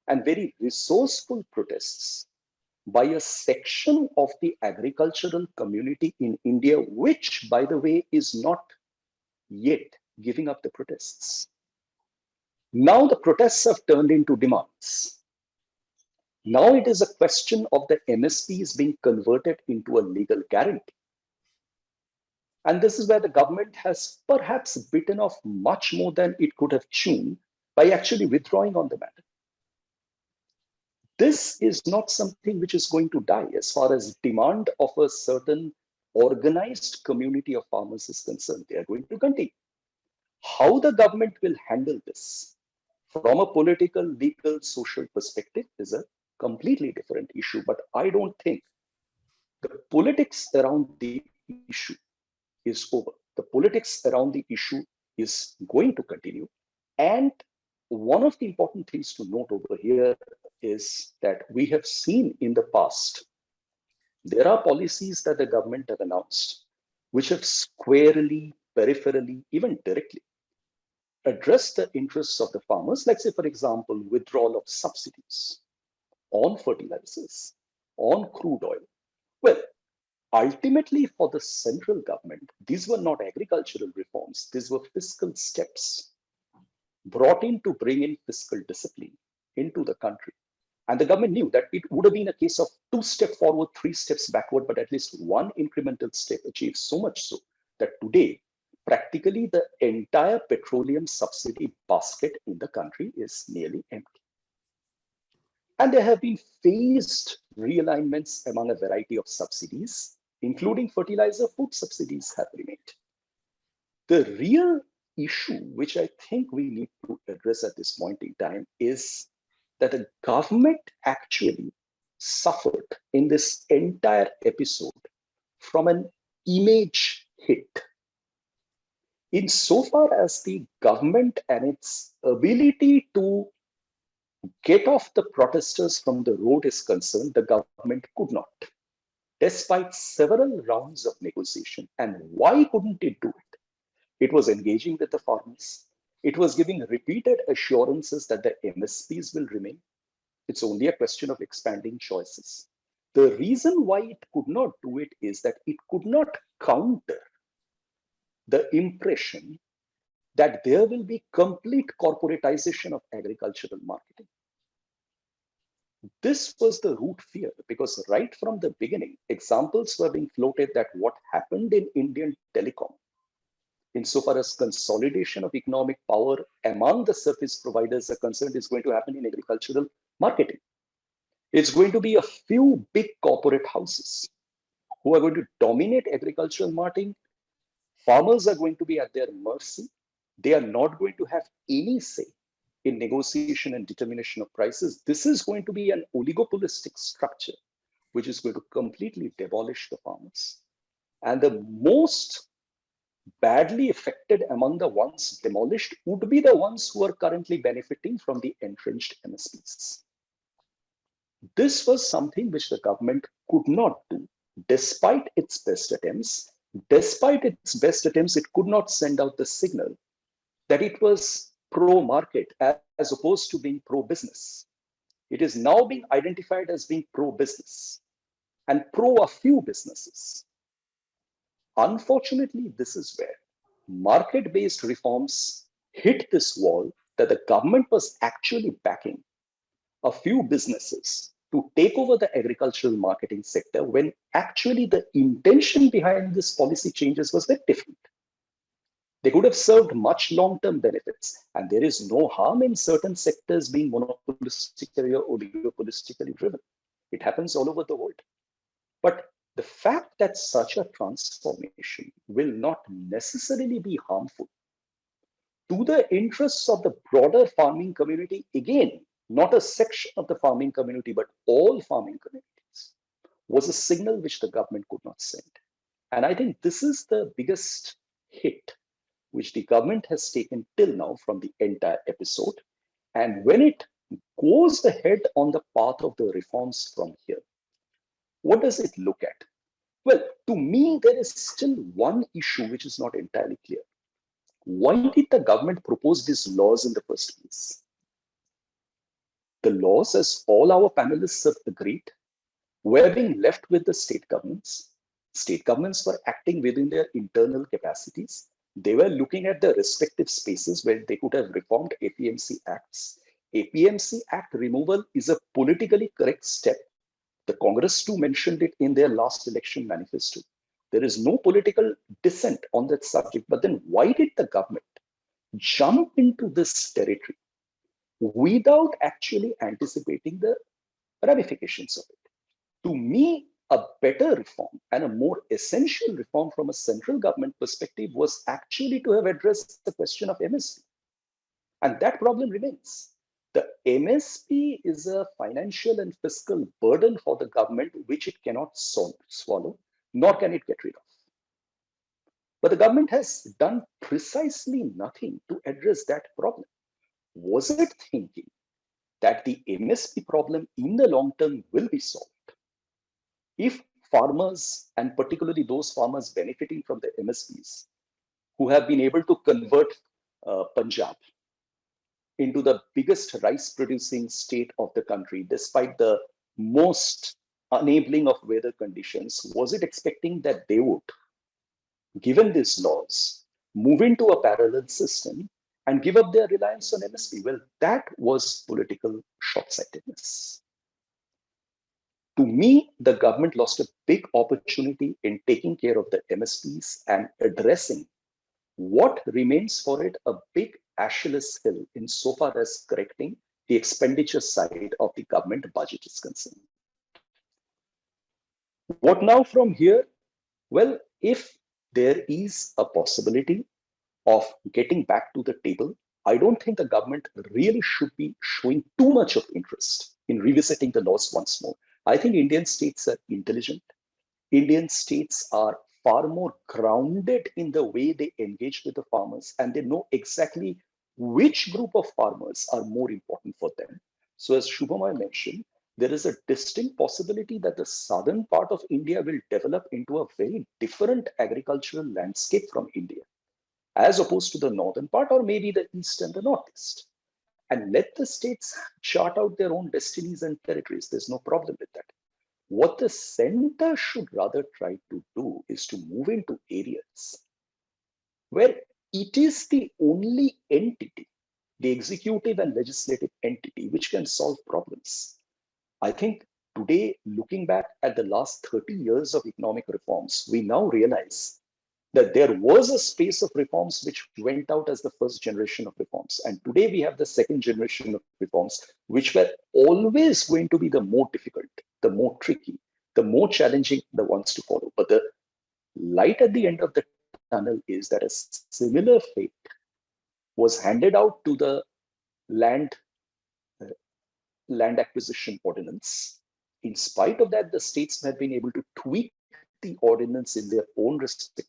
Speaker 6: and very resourceful protests by a section of the agricultural community in India, which, by the way, is not yet giving up the protests. Now the protests have turned into demands. Now it is a question of the MSPs being converted into a legal guarantee. And this is where the government has perhaps bitten off much more than it could have chewed by actually withdrawing on the matter. This is not something which is going to die as far as demand of a certain organized community of farmers is concerned. They are going to continue. How the government will handle this from a political, legal, social perspective is a completely different issue. But I don't think the politics around the issue is over. The politics around the issue is going to continue. And one of the important things to note over here is that we have seen in the past, there are policies that the government have announced, which have squarely, peripherally, even directly address the interests of the farmers, like say, for example, withdrawal of subsidies on fertilizers, on crude oil. Well, ultimately for the central government, these were not agricultural reforms, these were fiscal steps brought in to bring in fiscal discipline into the country. And the government knew that it would have been a case of 2 steps forward, 3 steps backward, but at least one incremental step achieved, so much so that today, practically the entire petroleum subsidy basket in the country is nearly empty. And there have been phased realignments among a variety of subsidies, including fertilizer, food subsidies have remained. The real issue, which I think we need to address at this point in time, is that the government actually suffered in this entire episode from an image hit. Insofar as the government and its ability to get off the protesters from the road is concerned, the government could not, despite several rounds of negotiation. And why couldn't it do it? It was engaging with the farmers. It was giving repeated assurances that the MSPs will remain. It's only a question of expanding choices. The reason why it could not do it is that it could not counter the impression that there will be complete corporatization of agricultural marketing. This was the root fear, because right from the beginning, examples were being floated that what happened in Indian telecom, insofar as consolidation of economic power among the service providers are concerned, is going to happen in agricultural marketing. It's going to be a few big corporate houses who are going to dominate agricultural marketing. Farmers are going to be at their mercy. They are not going to have any say in negotiation and determination of prices. This is going to be an oligopolistic structure, which is going to completely demolish the farmers. And the most badly affected among the ones demolished would be the ones who are currently benefiting from the entrenched MSPs. This was something which the government could not do, despite its best attempts. Despite its best attempts, it could not send out the signal that it was pro-market as opposed to being pro-business. It is now being identified as being pro-business and pro a few businesses. Unfortunately, this is where market-based reforms hit this wall that the government was actually backing a few businesses to take over the agricultural marketing sector when actually the intention behind this policy changes was very different. They could have served much long-term benefits, and there is no harm in certain sectors being monopolistically or oligopolistically driven. It happens all over the world. But the fact that such a transformation will not necessarily be harmful to the interests of the broader farming community, again, not a section of the farming community, but all farming communities, was a signal which the government could not send. And I think this is the biggest hit which the government has taken till now from the entire episode. And when it goes ahead on the path of the reforms from here, what does it look at? Well, to me, there is still one issue which is not entirely clear. Why did the government propose these laws in the first place? The laws, as all our panelists have agreed, were being left with the state governments. State governments were acting within their internal capacities. They were looking at the respective spaces where they could have reformed APMC acts. APMC Act removal is a politically correct step. The Congress too mentioned it in their last election manifesto. There is no political dissent on that subject. But then why did the government jump into this territory without actually anticipating the ramifications of it? To me, a better reform and a more essential reform from a central government perspective was actually to have addressed the question of MSP. And that problem remains. The MSP is a financial and fiscal burden for the government, which it cannot swallow, nor can it get rid of. But the government has done precisely nothing to address that problem. Was it thinking that the MSP problem in the long term will be solved if farmers, and particularly those farmers benefiting from the MSPs, who have been able to convert Punjab into the biggest rice producing state of the country, despite the most enabling of weather conditions, was it expecting that they would, given these laws, move into a parallel system and give up their reliance on MSP? Well, that was political short-sightedness. To me, the government lost a big opportunity in taking care of the MSPs and addressing what remains for it a big Achilles heel insofar as correcting the expenditure side of the government budget is concerned. What now from here? Well, if there is a possibility of getting back to the table, I don't think the government really should be showing too much of interest in revisiting the laws once more. I think Indian states are intelligent. Indian states are far more grounded in the way they engage with the farmers, and they know exactly which group of farmers are more important for them. So as Shubhamay mentioned, there is a distinct possibility that the southern part of India will develop into a very different agricultural landscape from India, as opposed to the northern part, or maybe the east and the northeast. And let the states chart out their own destinies and territories. There's no problem with that. What the center should rather try to do is to move into areas where it is the only entity, the executive and legislative entity, which can solve problems. I think today, looking back at the last 30 years of economic reforms, we now realize that there was a space of reforms which went out as the first generation of reforms. And today we have the second generation of reforms, which were always going to be the more difficult, the more tricky, the more challenging, the ones to follow. But the light at the end of the tunnel is that a similar fate was handed out to the land acquisition ordinance. In spite of that, the states have been able to tweak the ordinance in their own respective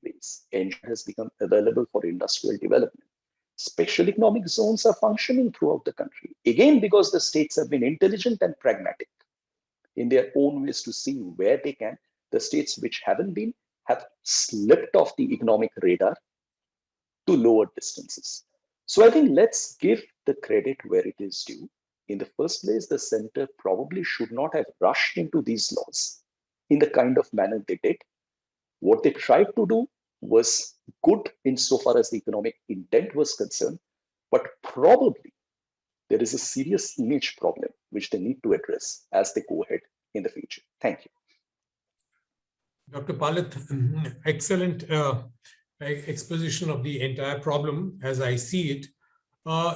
Speaker 6: ways, and has become available for industrial development. special economic zones are functioning throughout the country. Again, because the states have been intelligent and pragmatic in their own ways to see where they can. The states which haven't been have slipped off the economic radar to lower distances. So I think let's give the credit where it is due. In the first place, the center probably should not have rushed into these laws in the kind of manner they did. What they tried to do was good insofar as the economic intent was concerned, but probably there is a serious image problem which they need to address as they go ahead in the future. Thank you.
Speaker 2: Dr. Palit, excellent exposition of the entire problem as I see it.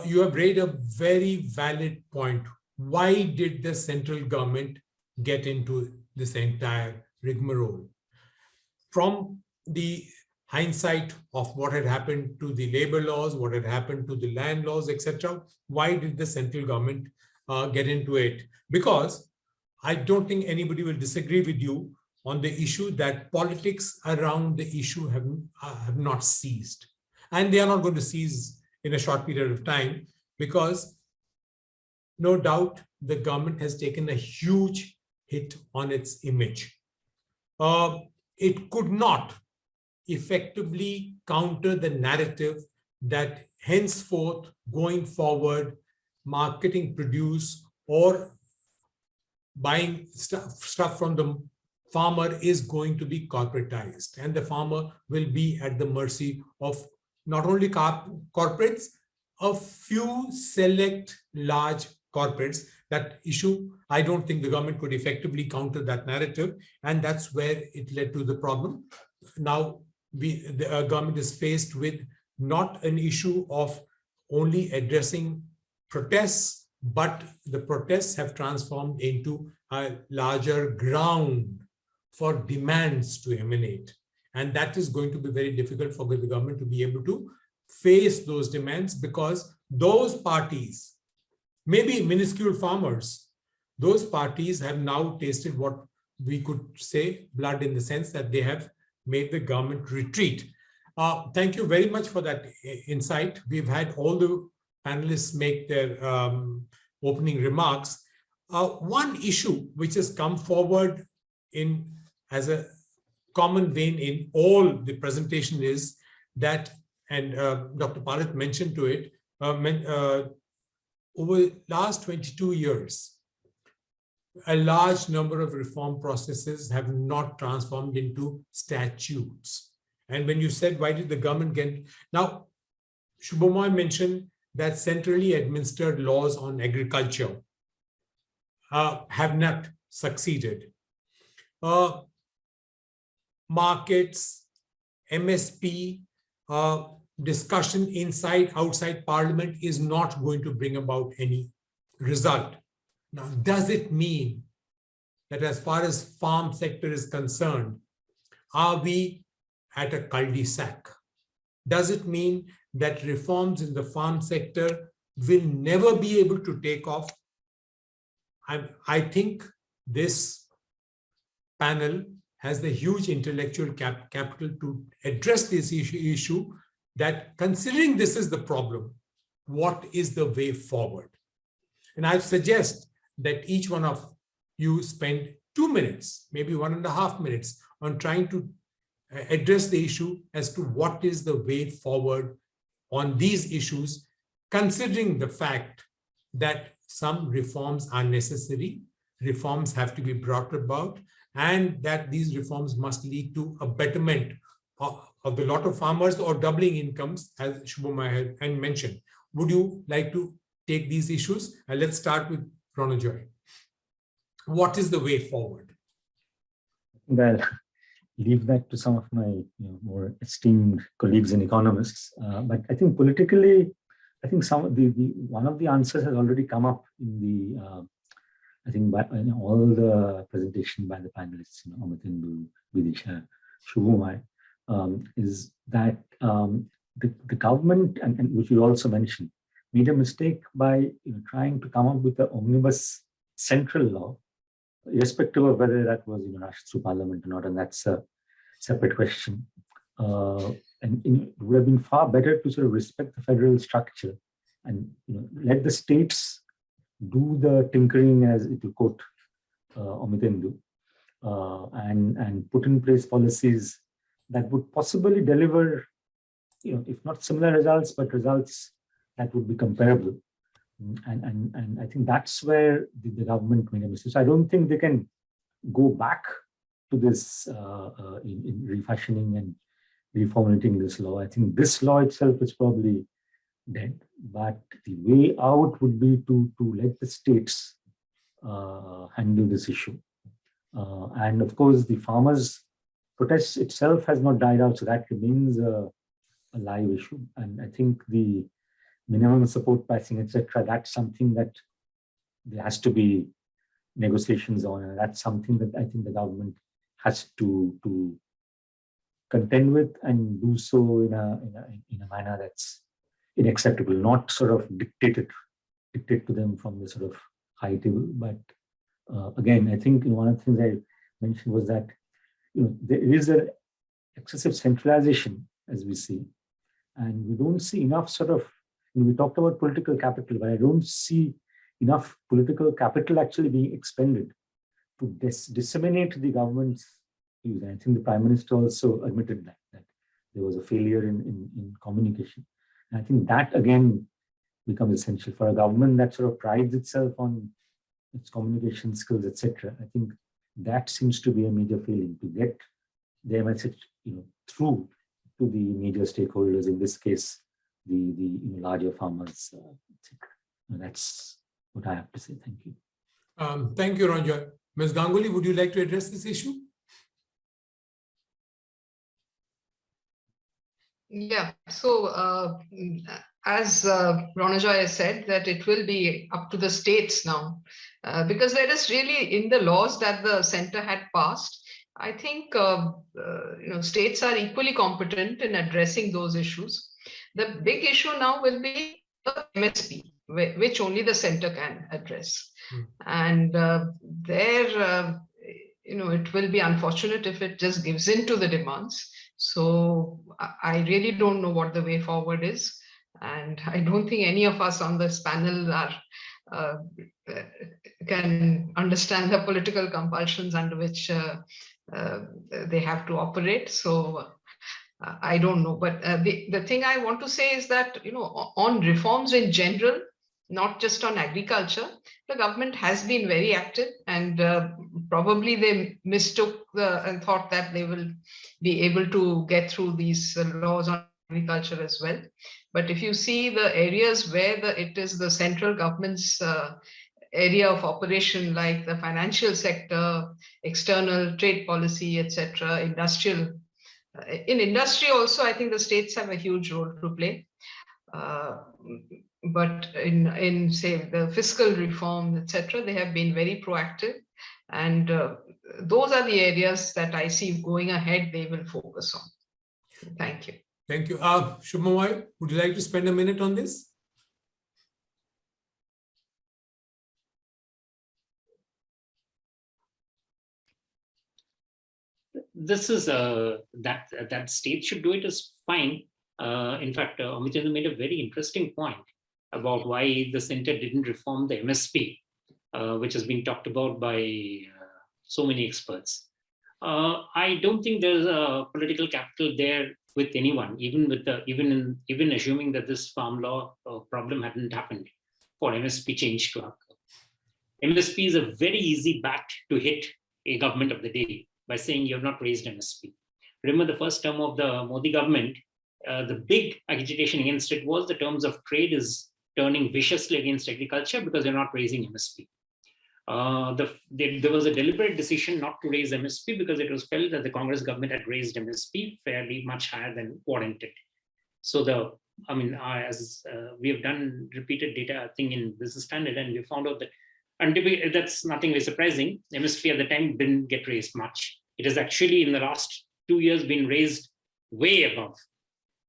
Speaker 2: You have raised a very valid point. Why did the central government get into this entire rigmarole? From the hindsight of what had happened to the labor laws, what had happened to the land laws, etc., why did the central government get into it? Because I don't think anybody will disagree with you on the issue that politics around the issue have not ceased. And they are not going to cease in a short period of time, because no doubt the government has taken a huge hit on its image. It could not effectively counter the narrative that henceforth, going forward, marketing produce or buying stuff from the farmer is going to be corporatized, and the farmer will be at the mercy of not only corporates, a few select large corporates. That issue, I don't think the government could effectively counter that narrative, and that's where it led to the problem. Now, the government is faced with not an issue of only addressing protests, but the protests have transformed into a larger ground for demands to emanate. And that is going to be very difficult for the government to be able to face those demands, because those parties, maybe minuscule farmers, those parties have now tasted what we could say blood, in the sense that they have made the government retreat. Thank you very much for that insight. We've had all the panelists make their opening remarks. One issue which has come forward as a common vein in all the presentation is that, and Dr. Palit mentioned to it, over the last 22 years, a large number of reform processes have not transformed into statutes. And when you said, why did the government get... Now, Shubhamoy mentioned that centrally administered laws on agriculture have not succeeded. Markets, MSP, discussion inside, outside Parliament is not going to bring about any result. Now, does it mean that as far as farm sector is concerned, are we at a cul-de-sac? Does it mean that reforms in the farm sector will never be able to take off? I think this panel has the huge intellectual capital to address this issue, that considering this is the problem, what is the way forward? And I suggest that each one of you spend 2 minutes, maybe 1.5 minutes, on trying to address the issue as to what is the way forward on these issues, considering the fact that some reforms are necessary, reforms have to be brought about, and that these reforms must lead to a betterment of the lot of farmers or doubling incomes, as Shubhamoy had mentioned. Would you like to take these issues? And let's start with Ronojoy. What is the way forward?
Speaker 3: Well, leave that to some of my more esteemed colleagues and economists. But I think politically, I think some of one of the answers has already come up in the I think by all the presentation by the panelists, Amit, Vidisha, Shubhamoy, is that the government, and which you also mentioned, made a mistake by trying to come up with an omnibus central law, irrespective of whether that was rushed through Parliament or not, and that's a separate question. And it would have been far better to sort of respect the federal structure and let the states do the tinkering, as it will quote Amitendu, and put in place policies that would possibly deliver, if not similar results, but results that would be comparable. And I think that's where the government made a mistake. So I don't think they can go back to this in refashioning and reformulating this law. I think this law itself is probably dead, but the way out would be to let the states handle this issue. And of course, the farmers' protest itself has not died out, so that remains a live issue. And I think the minimum support pricing, etc., that's something that there has to be negotiations on, and that's something that I think the government has to contend with and do so in a manner that's unacceptable, not sort of dictate to them from the sort of high table. But again, I think one of the things I mentioned was that there is an excessive centralization, as we see, and we don't see enough sort of. We talked about political capital, but I don't see enough political capital actually being expended to disseminate the government's views. And I think the Prime Minister also admitted that there was a failure in communication. And I think that again becomes essential for a government that sort of prides itself on its communication skills, etc. I think that seems to be a major failing, to get their message through to the major stakeholders, in this case the larger farmers, etc. That's what I have to say. Thank you.
Speaker 2: Thank you, Ranjan. Ms. Ganguly, would you like to address this issue?
Speaker 4: Yeah, so as Ronojoy has said, that it will be up to the states now, because there is really, in the laws that the center had passed, I think states are equally competent in addressing those issues. The big issue now will be the MSP, which only the center can address. And there, it will be unfortunate if it just gives in to the demands. So I really don't know what the way forward is. And I don't think any of us on this panel can understand the political compulsions under which they have to operate. So I don't know. But the thing I want to say is that, on reforms in general, not just on agriculture, the government has been very active, and probably they mistook and thought that they will be able to get through these laws on agriculture as well. But if you see the areas where it is the central government's area of operation, like the financial sector, external trade policy, etc., industrial. In industry also, I think the states have a huge role to play. But in say the fiscal reform, etc., they have been very proactive, and those are the areas that I see going ahead. They will focus on. Thank you.
Speaker 2: Thank you. Shubhamai, would you like to spend a minute on this?
Speaker 5: This is that states should do it is fine. In fact, Amitendu made a very interesting point about why the center didn't reform the MSP, which has been talked about by so many experts. I don't think there's a political capital there with anyone, even assuming that this farm law problem hadn't happened for MSP change to occur. MSP is a very easy bat to hit a government of the day by saying you have not raised MSP. Remember the first term of the Modi government, the big agitation against it was the terms of trade is turning viciously against agriculture because they're not raising MSP. There was a deliberate decision not to raise MSP because it was felt that the Congress government had raised MSP fairly much higher than warranted. So as we have done repeated data thing in Business Standard, and we found out that, and that's nothing very surprising, MSP at the time didn't get raised much. It has actually in the last 2 years been raised way above.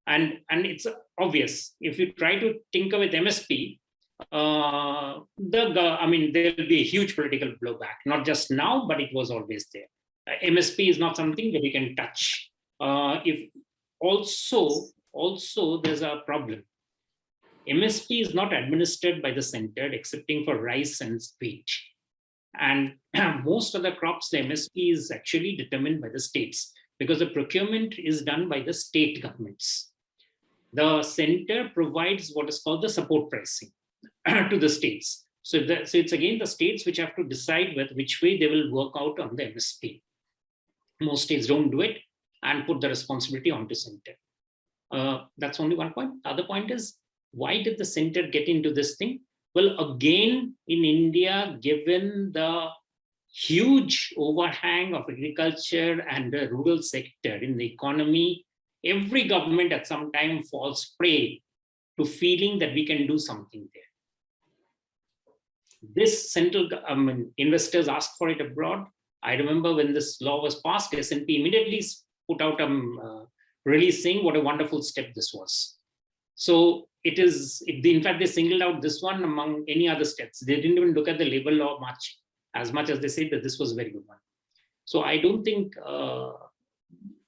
Speaker 5: And it's obvious, if you try to tinker with MSP, there will be a huge political blowback, not just now, but it was always there. MSP is not something that you can touch. If also there's a problem. MSP is not administered by the center, excepting for rice and wheat. And most of the crops, the MSP is actually determined by the states, because the procurement is done by the state governments. The center provides what is called the support pricing to the states. So it's again the states which have to decide which way they will work out on the MSP. Most states don't do it and put the responsibility onto center. That's only one point. The other point is, why did the center get into this thing? Well, again, in India, given the huge overhang of agriculture and the rural sector in the economy, every government at some time falls prey to feeling that we can do something there. This central investors asked for it abroad. I remember when this law was passed, S&P immediately put out a release saying what a wonderful step this was. So in fact, they singled out this one among any other steps. They didn't even look at the labor law as much as they said that this was a very good one. So I don't think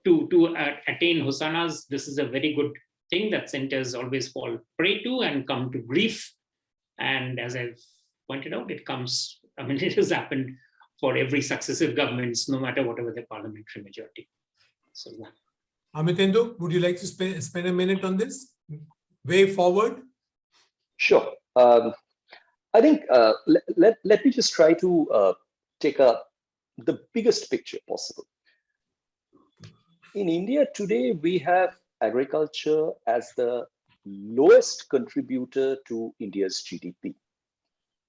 Speaker 5: to attain hosannas, this is a very good thing that centers always fall prey to and come to grief. And as I've pointed out, it has happened for every successive governments, no matter whatever the parliamentary majority. So yeah.
Speaker 2: Amitendu, would you like to spend a minute on this? Way forward?
Speaker 6: Sure. I think let me just try to take the biggest picture possible. In India today, we have agriculture as the lowest contributor to India's GDP.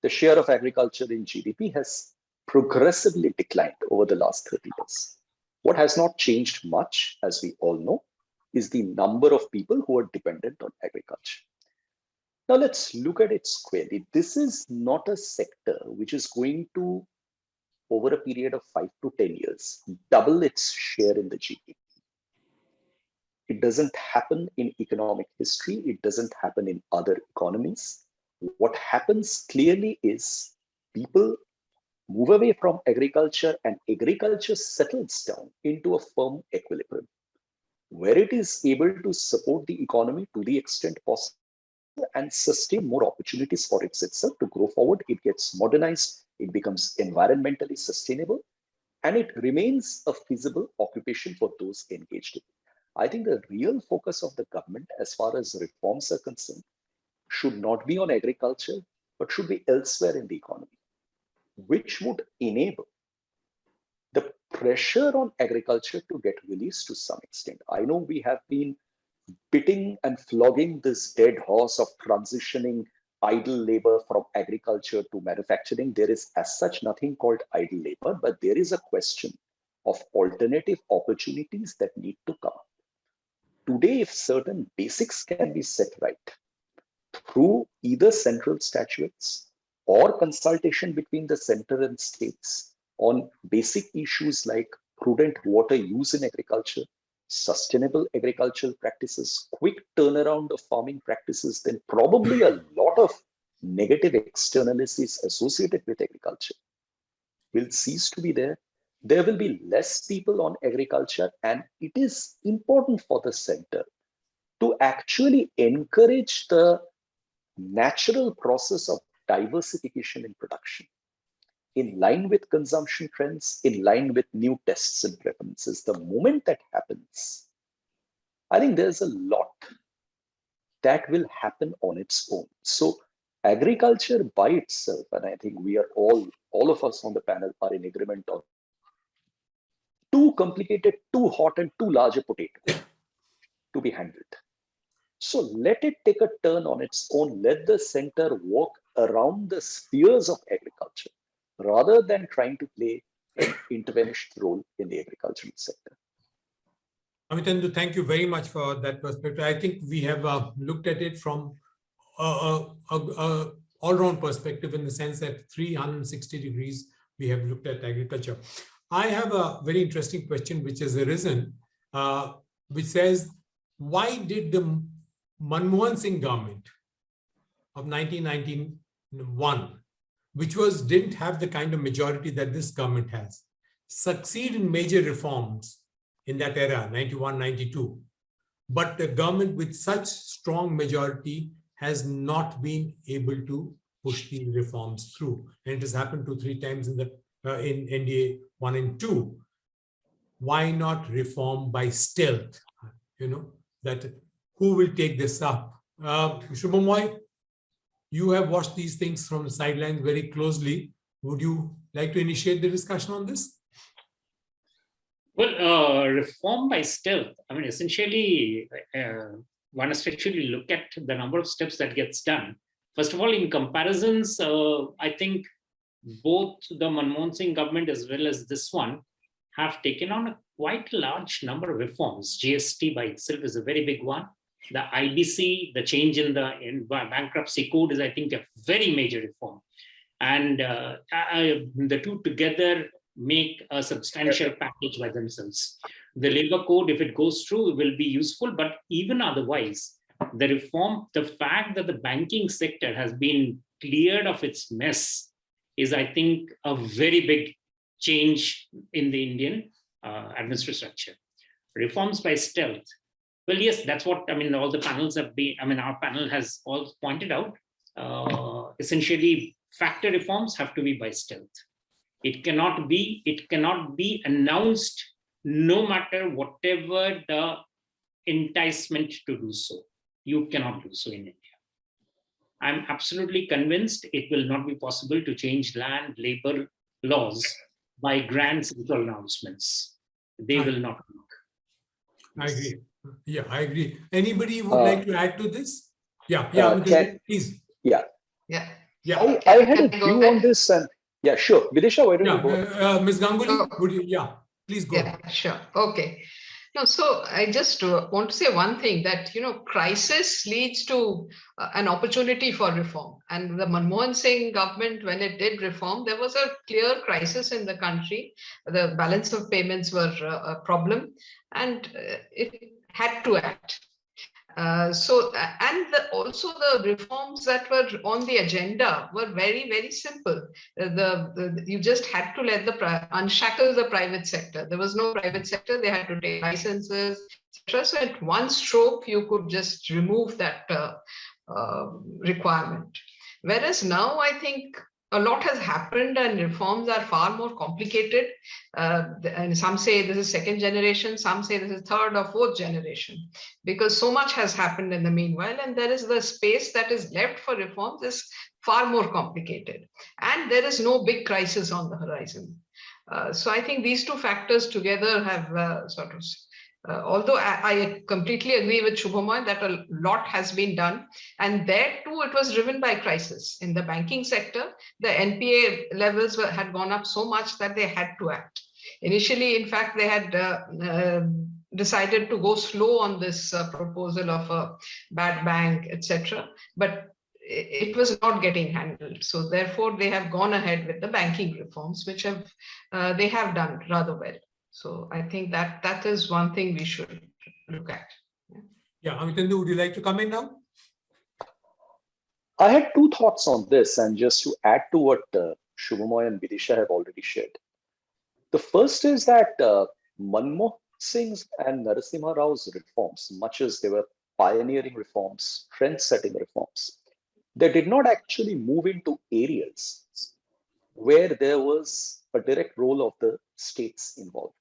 Speaker 6: The share of agriculture in GDP has progressively declined over the last 30 years. What has not changed much, as we all know, is the number of people who are dependent on agriculture. Now let's look at it squarely. This is not a sector which is going to, over a period of 5 to 10 years, double its share in the GDP. It doesn't happen in economic history. It doesn't happen in other economies. What happens clearly is people move away from agriculture and agriculture settles down into a firm equilibrium, where it is able to support the economy to the extent possible and sustain more opportunities for itself to grow forward. It gets modernized, it becomes environmentally sustainable, and it remains a feasible occupation for those engaged in it. I think the real focus of the government, as far as reforms are concerned, should not be on agriculture, but should be elsewhere in the economy, which would enable the pressure on agriculture to get released to some extent. I know we have been beating and flogging this dead horse of transitioning idle labor from agriculture to manufacturing. There is as such nothing called idle labor, but there is a question of alternative opportunities that need to come. Today, if certain basics can be set right through either central statutes or consultation between the center and states on basic issues like prudent water use in agriculture, sustainable agricultural practices, quick turnaround of farming practices, then probably a lot of negative externalities associated with agriculture will cease to be there. There will be less people on agriculture, and it is important for the center to actually encourage the natural process of diversification in production, in line with consumption trends, in line with new tastes and preferences. The moment that happens, I think there's a lot that will happen on its own. So agriculture by itself, and I think we are all of us on the panel are in agreement on too complicated, too hot, and too large a potato to be handled. So let it take a turn on its own. Let the center walk around the spheres of agriculture rather than trying to play an interventionist role in the agricultural sector.
Speaker 2: Amitendu, thank you very much for that perspective. I think we have looked at it from all-round perspective, in the sense that 360 degrees we have looked at agriculture. I have a very interesting question which has arisen, which says, why did the Manmohan Singh government of 1991, which didn't have the kind of majority that this government has, succeed in major reforms in that era, 91, 92, but the government with such strong majority has not been able to push these reforms through. And it has happened 2-3 times in the in NDA 1 and 2. Why not reform by stealth? That who will take this up? Shubhamoy, you have watched these things from the sidelines very closely. Would you like to initiate the discussion on this?
Speaker 5: Well, reform by stealth. I mean, essentially, one has to actually look at the number of steps that gets done. First of all, in comparisons, I think both the Manmohan Singh government as well as this one have taken on a quite large number of reforms. GST by itself is a very big one. The IBC, the change in the bankruptcy code is, I think, a very major reform. And the two together make a substantial package by themselves. The labor code, if it goes through, will be useful, but even otherwise, the reform, the fact that the banking sector has been cleared of its mess is, I think, a very big change in the Indian administrative structure. Reforms by stealth. Well, yes, that's what, I mean, all the panels have been, I mean, our panel has all pointed out. Essentially, factor reforms have to be by stealth. It cannot be announced no matter whatever the enticement to do so. You cannot do so in India. I'm absolutely convinced it will not be possible to change land labor laws by grand central announcements. They will not work.
Speaker 2: I agree. Yeah, I agree. Anybody would like to add to this? Yeah, please.
Speaker 6: Yeah.
Speaker 2: Yeah.
Speaker 6: I had a view on this, and yeah, sure. Vidisha, why don't you go?
Speaker 2: Ms. Ganguly, would you? Yeah, please go.
Speaker 4: Yeah, sure. Okay. No, so I just want to say one thing, that, crisis leads to an opportunity for reform. And the Manmohan Singh government, when it did reform, there was a clear crisis in the country. The balance of payments were a problem, and it had to act. Also the reforms that were on the agenda were very, very simple. You just had to let unshackle the private sector. There was no private sector. They had to take licenses, etc. So at one stroke, you could just remove that requirement. Whereas now, I think a lot has happened and reforms are far more complicated. And some say this is second generation, some say this is third or fourth generation, because so much has happened in the meanwhile. And there is the space that is left for reforms is far more complicated. And there is no big crisis on the horizon. So I think these two factors together have although I completely agree with Shubhamoy that a lot has been done, and there too it was driven by crisis. In the banking sector, the NPA levels had gone up so much that they had to act. Initially, in fact, they had decided to go slow on this proposal of a bad bank, etc. But it was not getting handled. So therefore, they have gone ahead with the banking reforms, which they have done rather well. So I think that is one thing we should look at.
Speaker 2: Yeah, Amitabh, would you like to come in now?
Speaker 6: I had two thoughts on this, and just to add to what Shubhamoy and Vidisha have already shared. The first is that Manmohan Singh's and Narasimha Rao's reforms, much as they were pioneering reforms, trend-setting reforms, they did not actually move into areas where there was a direct role of the states involved.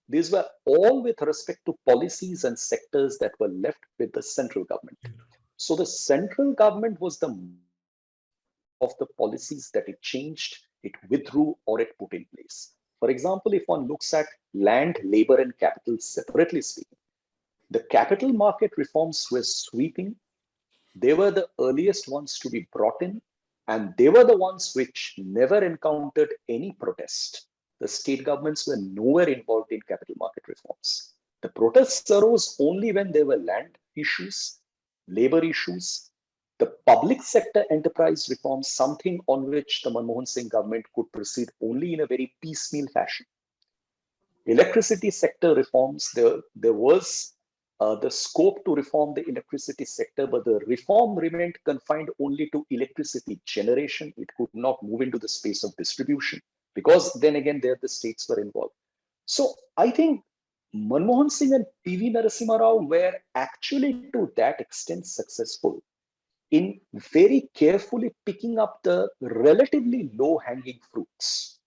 Speaker 6: These were all with respect to policies and sectors that were left with the central government. So the central government was the of the policies that it changed, it withdrew, or it put in place. For example, if one looks at land, labor, and capital separately speaking, the capital market reforms were sweeping. They were the earliest ones to be brought in, and they were the ones which never encountered any protest. The state governments were nowhere involved in capital market reforms. The protests arose only when there were land issues, labor issues, the public sector enterprise reforms, something on which the Manmohan Singh government could proceed only in a very piecemeal fashion. Electricity sector reforms, there was the scope to reform the electricity sector, but the reform remained confined only to electricity generation. It could not move into the space of distribution, because then again, there the states were involved. So I think Manmohan Singh and P.V. Narasimha Rao were actually to that extent successful in very carefully picking up the relatively low-hanging fruits,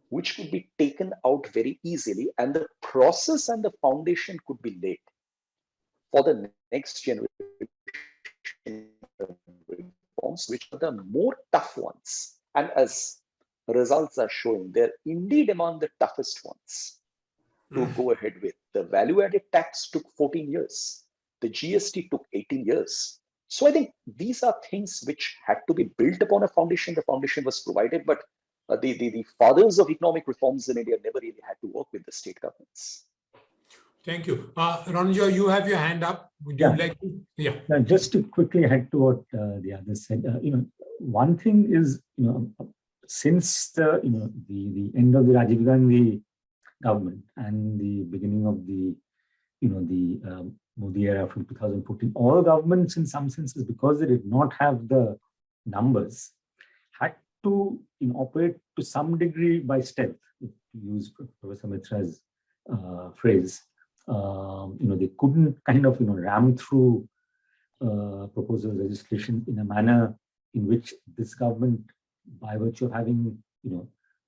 Speaker 6: which could be taken out very easily, and the process and the foundation could be laid for the next generation reforms, which are the more tough ones. And as results are showing, they're indeed among the toughest ones to go ahead with. The value-added tax took 14 years. The GST took 18 years. So I think these are things which had to be built upon a foundation. The foundation was provided, but the fathers of economic reforms in India never really had to work with the state governments.
Speaker 2: Thank you. Ronjo, you have your hand up. Would you like to? Yeah.
Speaker 3: Now, just to quickly add to what the others said, one thing is, since the end of the Rajiv Gandhi government and the beginning of the Modi era from 2014, all governments in some senses, because they did not have the numbers, had to operate to some degree by stealth, if you use Professor Mitra's phrase. They couldn't kind of ram through proposal legislation in a manner in which this government, by virtue of having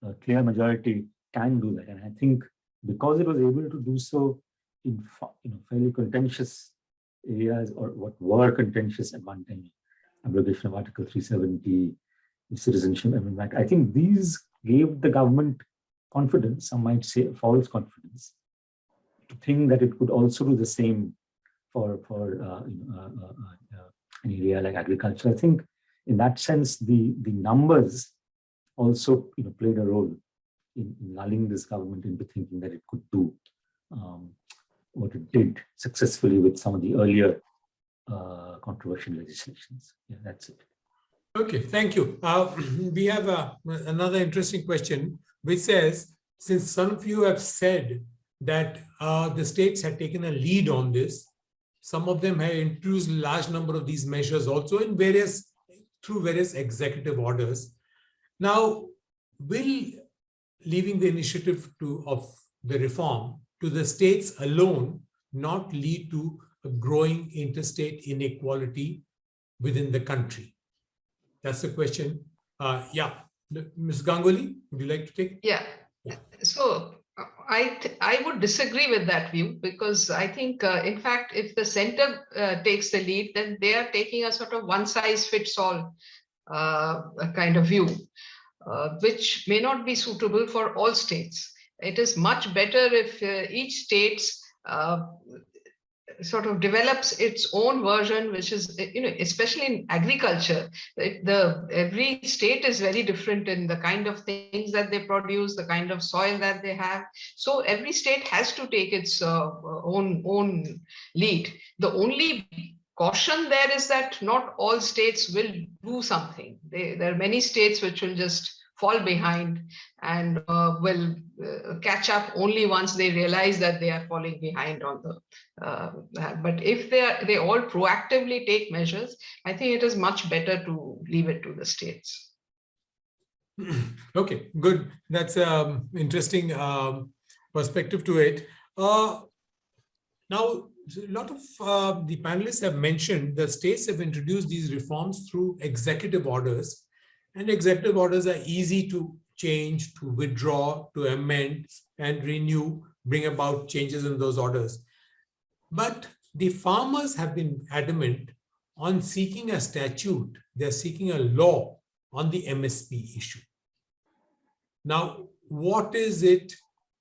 Speaker 3: a clear majority, can do that. And I think because it was able to do so in fairly contentious areas, or what were contentious at one time, abrogation of Article 370, citizenship amendment, I think these gave the government confidence, some might say false confidence, to think that it could also do the same for an area like agriculture. I think in that sense, the numbers also played a role in lulling this government into thinking that it could do what it did successfully with some of the earlier controversial legislations. Yeah, that's it.
Speaker 2: Okay, thank you. We have another interesting question, which says, since some of you have said that the states had taken a lead on this, some of them have introduced a large number of these measures also through various executive orders. Now, will leaving the initiative of the reform to the states alone not lead to a growing interstate inequality within the country? That's the question. Yeah, Ms. Ganguly, would you like to take?
Speaker 4: Yeah. So I would disagree with that view, because I think, in fact, if the center takes the lead, then they are taking a sort of one-size-fits-all kind of view, which may not be suitable for all states. It is much better if each state sort of develops its own version, which is, especially in agriculture, every state is very different in the kind of things that they produce, the kind of soil that they have. So every state has to take its own lead. The only caution there is that not all states will do something. There are many states which will just fall behind and will catch up only once they realize that they are falling behind on the but if they all proactively take measures, I think it is much better to leave it to the states.
Speaker 2: Okay, good. That's an interesting perspective to it. Now, a lot of the panelists have mentioned the states have introduced these reforms through executive orders, and executive orders are easy to change, to withdraw, to amend and renew, bring about changes in those orders. But the farmers have been adamant on seeking a statute. They're seeking a law on the MSP issue. Now, what is it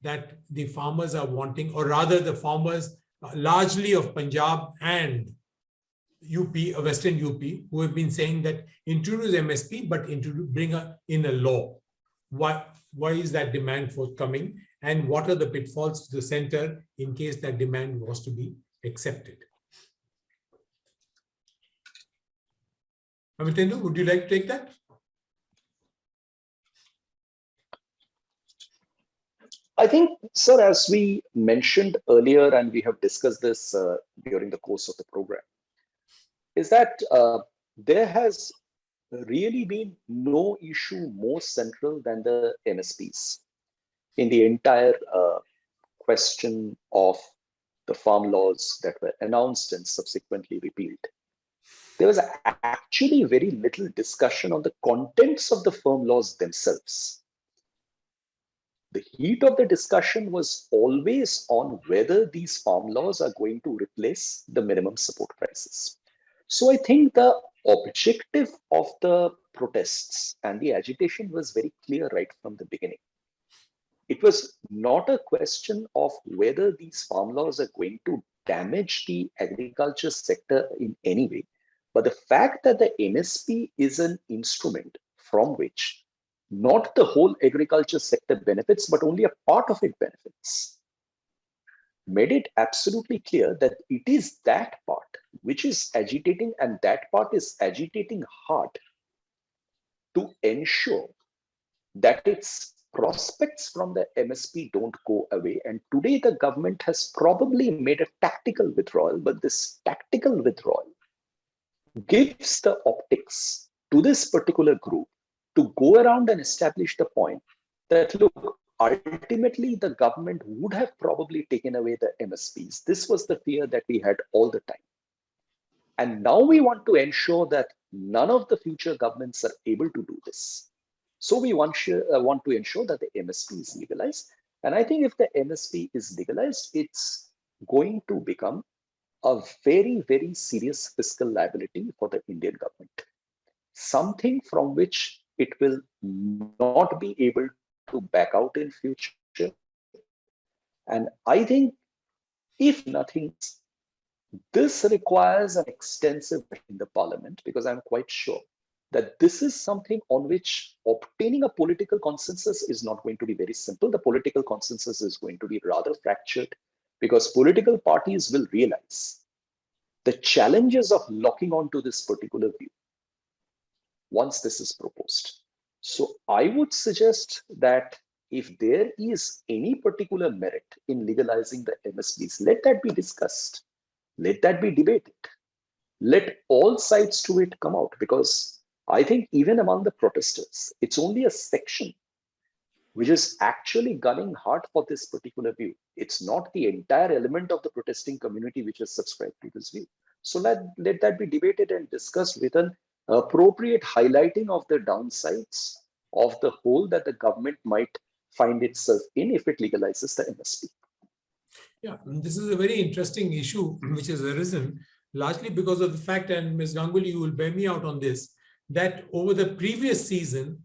Speaker 2: that the farmers are wanting, or rather the farmers largely of Punjab and UP, Western UP, who have been saying that introduce MSP, but bring in a law? Why is that demand forthcoming? And what are the pitfalls to the center in case that demand was to be accepted? Amitendra, would you like to take that?
Speaker 6: I think, sir, as we mentioned earlier, and we have discussed this during the course of the program, is that there has really been no issue more central than the MSPs in the entire question of the farm laws that were announced and subsequently repealed, there was actually very little discussion on the contents of the farm laws themselves. The heat of the discussion was always on whether these farm laws are going to replace the minimum support prices. So I think the objective of the protests and the agitation was very clear right from the beginning. It was not a question of whether these farm laws are going to damage the agriculture sector in any way, but the fact that the MSP is an instrument from which not the whole agriculture sector benefits, but only a part of it benefits, made it absolutely clear that it is that part which is agitating, and that part is agitating hard to ensure that its prospects from the MSP don't go away. And today the government has probably made a tactical withdrawal, but this tactical withdrawal gives the optics to this particular group to go around and establish the point that, look, ultimately the government would have probably taken away the MSPs. This was the fear that we had all the time. And now we want to ensure that none of the future governments are able to do this. So we want to ensure that the MSP is legalized. And I think if the MSP is legalized, it's going to become a very, very serious fiscal liability for the Indian government. Something from which it will not be able to back out in future. And I think if nothing, this requires an extensive in the parliament, because I'm quite sure that this is something on which obtaining a political consensus is not going to be very simple. The political consensus is going to be rather fractured, because political parties will realize the challenges of locking onto this particular view once this is proposed. So I would suggest that if there is any particular merit in legalizing the MSPs, let that be discussed. Let that be debated. Let all sides to it come out, because I think even among the protesters, it's only a section which is actually gunning hard for this particular view. It's not the entire element of the protesting community which is subscribed to this view. So let that be debated and discussed with an appropriate highlighting of the downsides of the hole that the government might find itself in if it legalizes the MSP.
Speaker 2: Yeah, this is a very interesting issue which has arisen largely because of the fact, and Ms. Ganguly, you will bear me out on this, that over the previous season,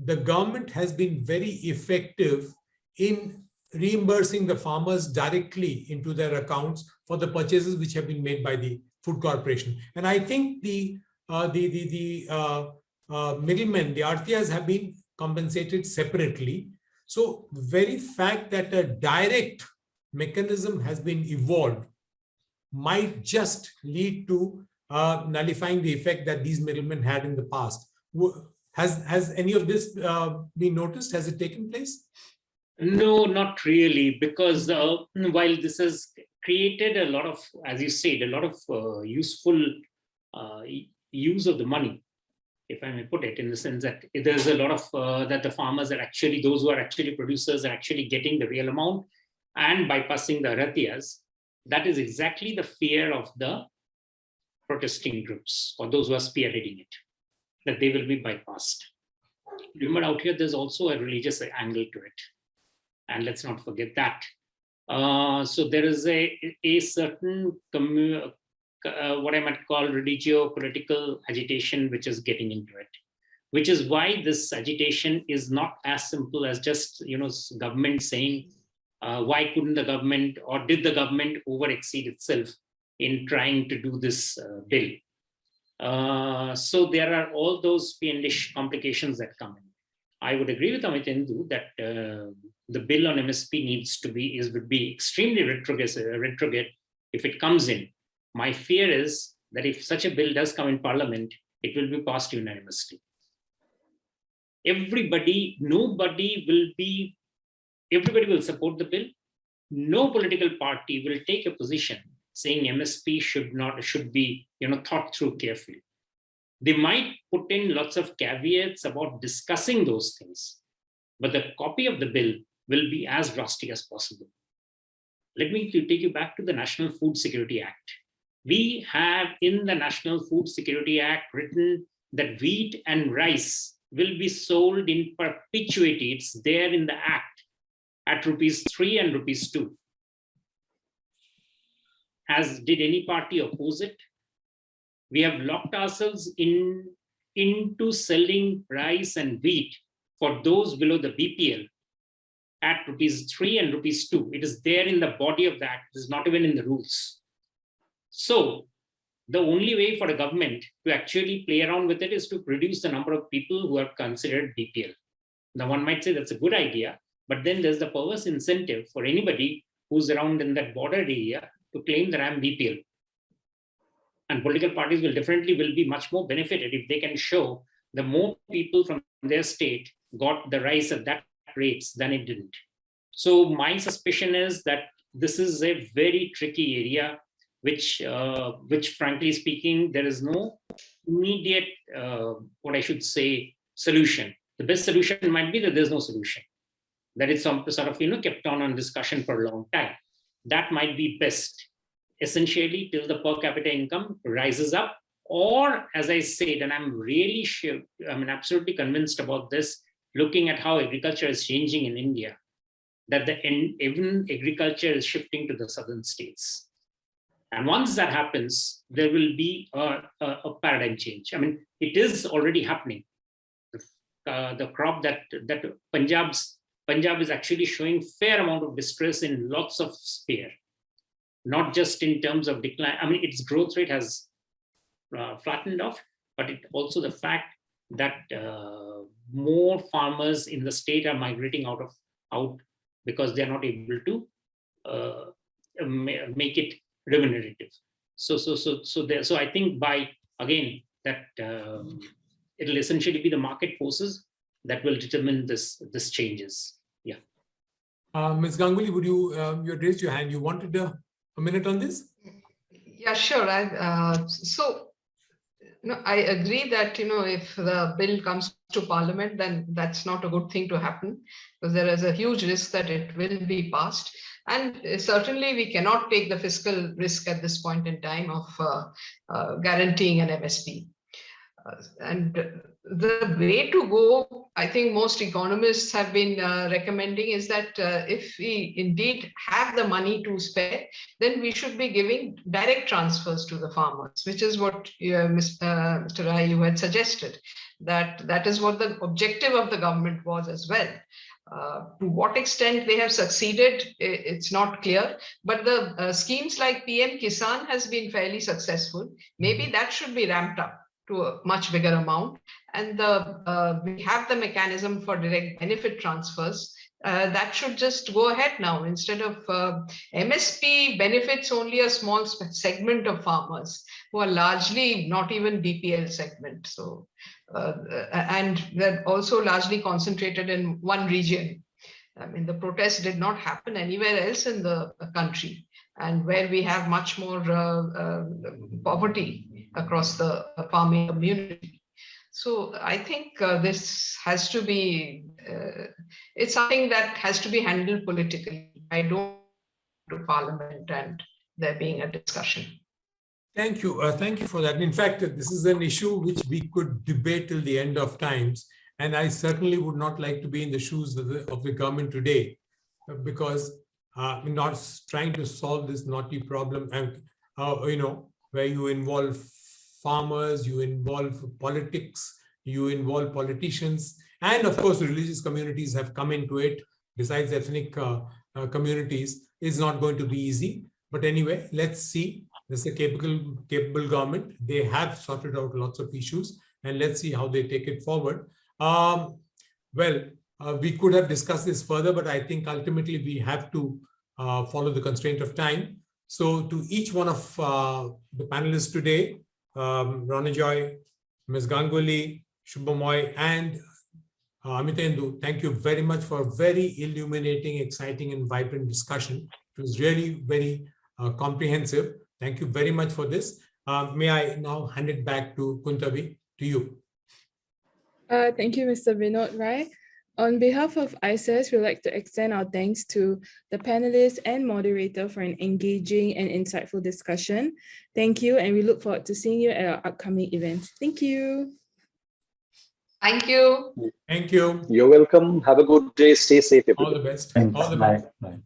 Speaker 2: the government has been very effective in reimbursing the farmers directly into their accounts for the purchases which have been made by the food corporation. And I think the middlemen, the artiyas, have been compensated separately. So the very fact that a direct mechanism has been evolved might just lead to nullifying the effect that these middlemen had in the past. Has any of this been noticed? Has it taken place?
Speaker 5: No, not really, because while this has created a lot of, as you said, a lot of useful use of the money, if I may put it, in the sense that there's a lot of that the farmers are actually, those who are actually producers are actually getting the real amount and bypassing the ratiyas. That is exactly the fear of the protesting groups or those who are spearheading it, that they will be bypassed. Remember, out here, there's also a religious angle to it. And let's not forget that. So there is a certain, what I might call religio-political agitation, which is getting into it, which is why this agitation is not as simple as just, government saying, why couldn't the government, or did the government over exceed itself in trying to do this bill? So there are all those fiendish complications that come in. I would agree with Amit Indu that the bill on MSP would be extremely retrograde if it comes in. My fear is that if such a bill does come in Parliament, it will be passed unanimously. Everybody will support the bill. No political party will take a position saying MSP should be thought through carefully. They might put in lots of caveats about discussing those things, but the copy of the bill will be as drastic as possible. let me take you back to the National Food Security Act. We have in the National Food Security Act written that wheat and rice will be sold in perpetuity. It's there in the act at ₹3 and ₹2. Did any party oppose it? We have locked ourselves into selling rice and wheat for those below the BPL at ₹3 and ₹2. It is there in the body of the act. It is not even in the rules. So the only way for a government to actually play around with it is to reduce the number of people who are considered BPL. Now one might say that's a good idea, but then there's the perverse incentive for anybody who's around in that border area to claim that I'm BPL. And political parties will be much more benefited if they can show the more people from their state got the rice at that rates than it didn't. So my suspicion is that this is a very tricky area, which frankly speaking, there is no immediate, solution. The best solution might be that there's no solution, that it's sort of, kept on discussion for a long time. That might be best, essentially, till the per capita income rises up, or as I said, and I'm really sure, I'm absolutely convinced about this, looking at how agriculture is changing in India, that even agriculture is shifting to the southern states. And once that happens, there will be a paradigm change. I mean, it is already happening. The crop that Punjab is actually showing fair amount of distress in lots of sphere, not just in terms of decline. I mean, its growth rate has flattened off, but it also the fact that more farmers in the state are migrating out because they're not able to make it remunerative. So I think by again that it'll essentially be the market forces that will determine this changes. Yeah.
Speaker 2: Ms. Ganguly, would you raised your hand? You wanted a minute on this?
Speaker 4: Yeah, sure. I agree that if the bill comes to Parliament, then that's not a good thing to happen, because there is a huge risk that it will be passed. And certainly we cannot take the fiscal risk at this point in time of guaranteeing an MSP. And the way to go, I think most economists have been recommending, is that if we indeed have the money to spare, then we should be giving direct transfers to the farmers, which is what Mr. Rai, you had suggested. That is what the objective of the government was as well. To what extent they have succeeded, it's not clear, but the schemes like PM Kisan has been fairly successful. Maybe that should be ramped up to a much bigger amount. And we have the mechanism for direct benefit transfers. That should just go ahead now. Instead of MSP benefits only a small segment of farmers who are largely not even BPL segment. So, and they're also largely concentrated in one region. I mean, the protest did not happen anywhere else in the country, and where we have much more poverty across the farming community. So I think this has to be, it's something that has to be handled politically. I don't to Parliament and there being a discussion.
Speaker 2: Thank you. Thank you for that. In fact, this is an issue which we could debate till the end of times. And I certainly would not like to be in the shoes of the government today, because we're not trying to solve this knotty problem, and where you involve farmers, you involve politics, you involve politicians, and of course religious communities have come into it, besides ethnic communities. Is not going to be easy. But anyway, let's see. This is a capable government. They have sorted out lots of issues, and let's see how they take it forward. We could have discussed this further, but I think ultimately we have to follow the constraint of time. So to each one of the panelists today, Ronajoy, Ms. Ganguly, Shubhamoy, and Amitendu, thank you very much for a very illuminating, exciting, and vibrant discussion. It was really very comprehensive. Thank you very much for this. May I now hand it back to Kuntavi, to you.
Speaker 1: Thank you, Mr. Vinod Rai. On behalf of ICES, we'd like to extend our thanks to the panelists and moderator for an engaging and insightful discussion. Thank you, and we look forward to seeing you at our upcoming events. Thank you.
Speaker 4: Thank you.
Speaker 2: Thank you.
Speaker 6: You're welcome. Have a good day. Stay safe, everybody.
Speaker 2: All the best.
Speaker 3: Thanks.
Speaker 2: All the
Speaker 3: Bye.
Speaker 2: best.
Speaker 3: Bye.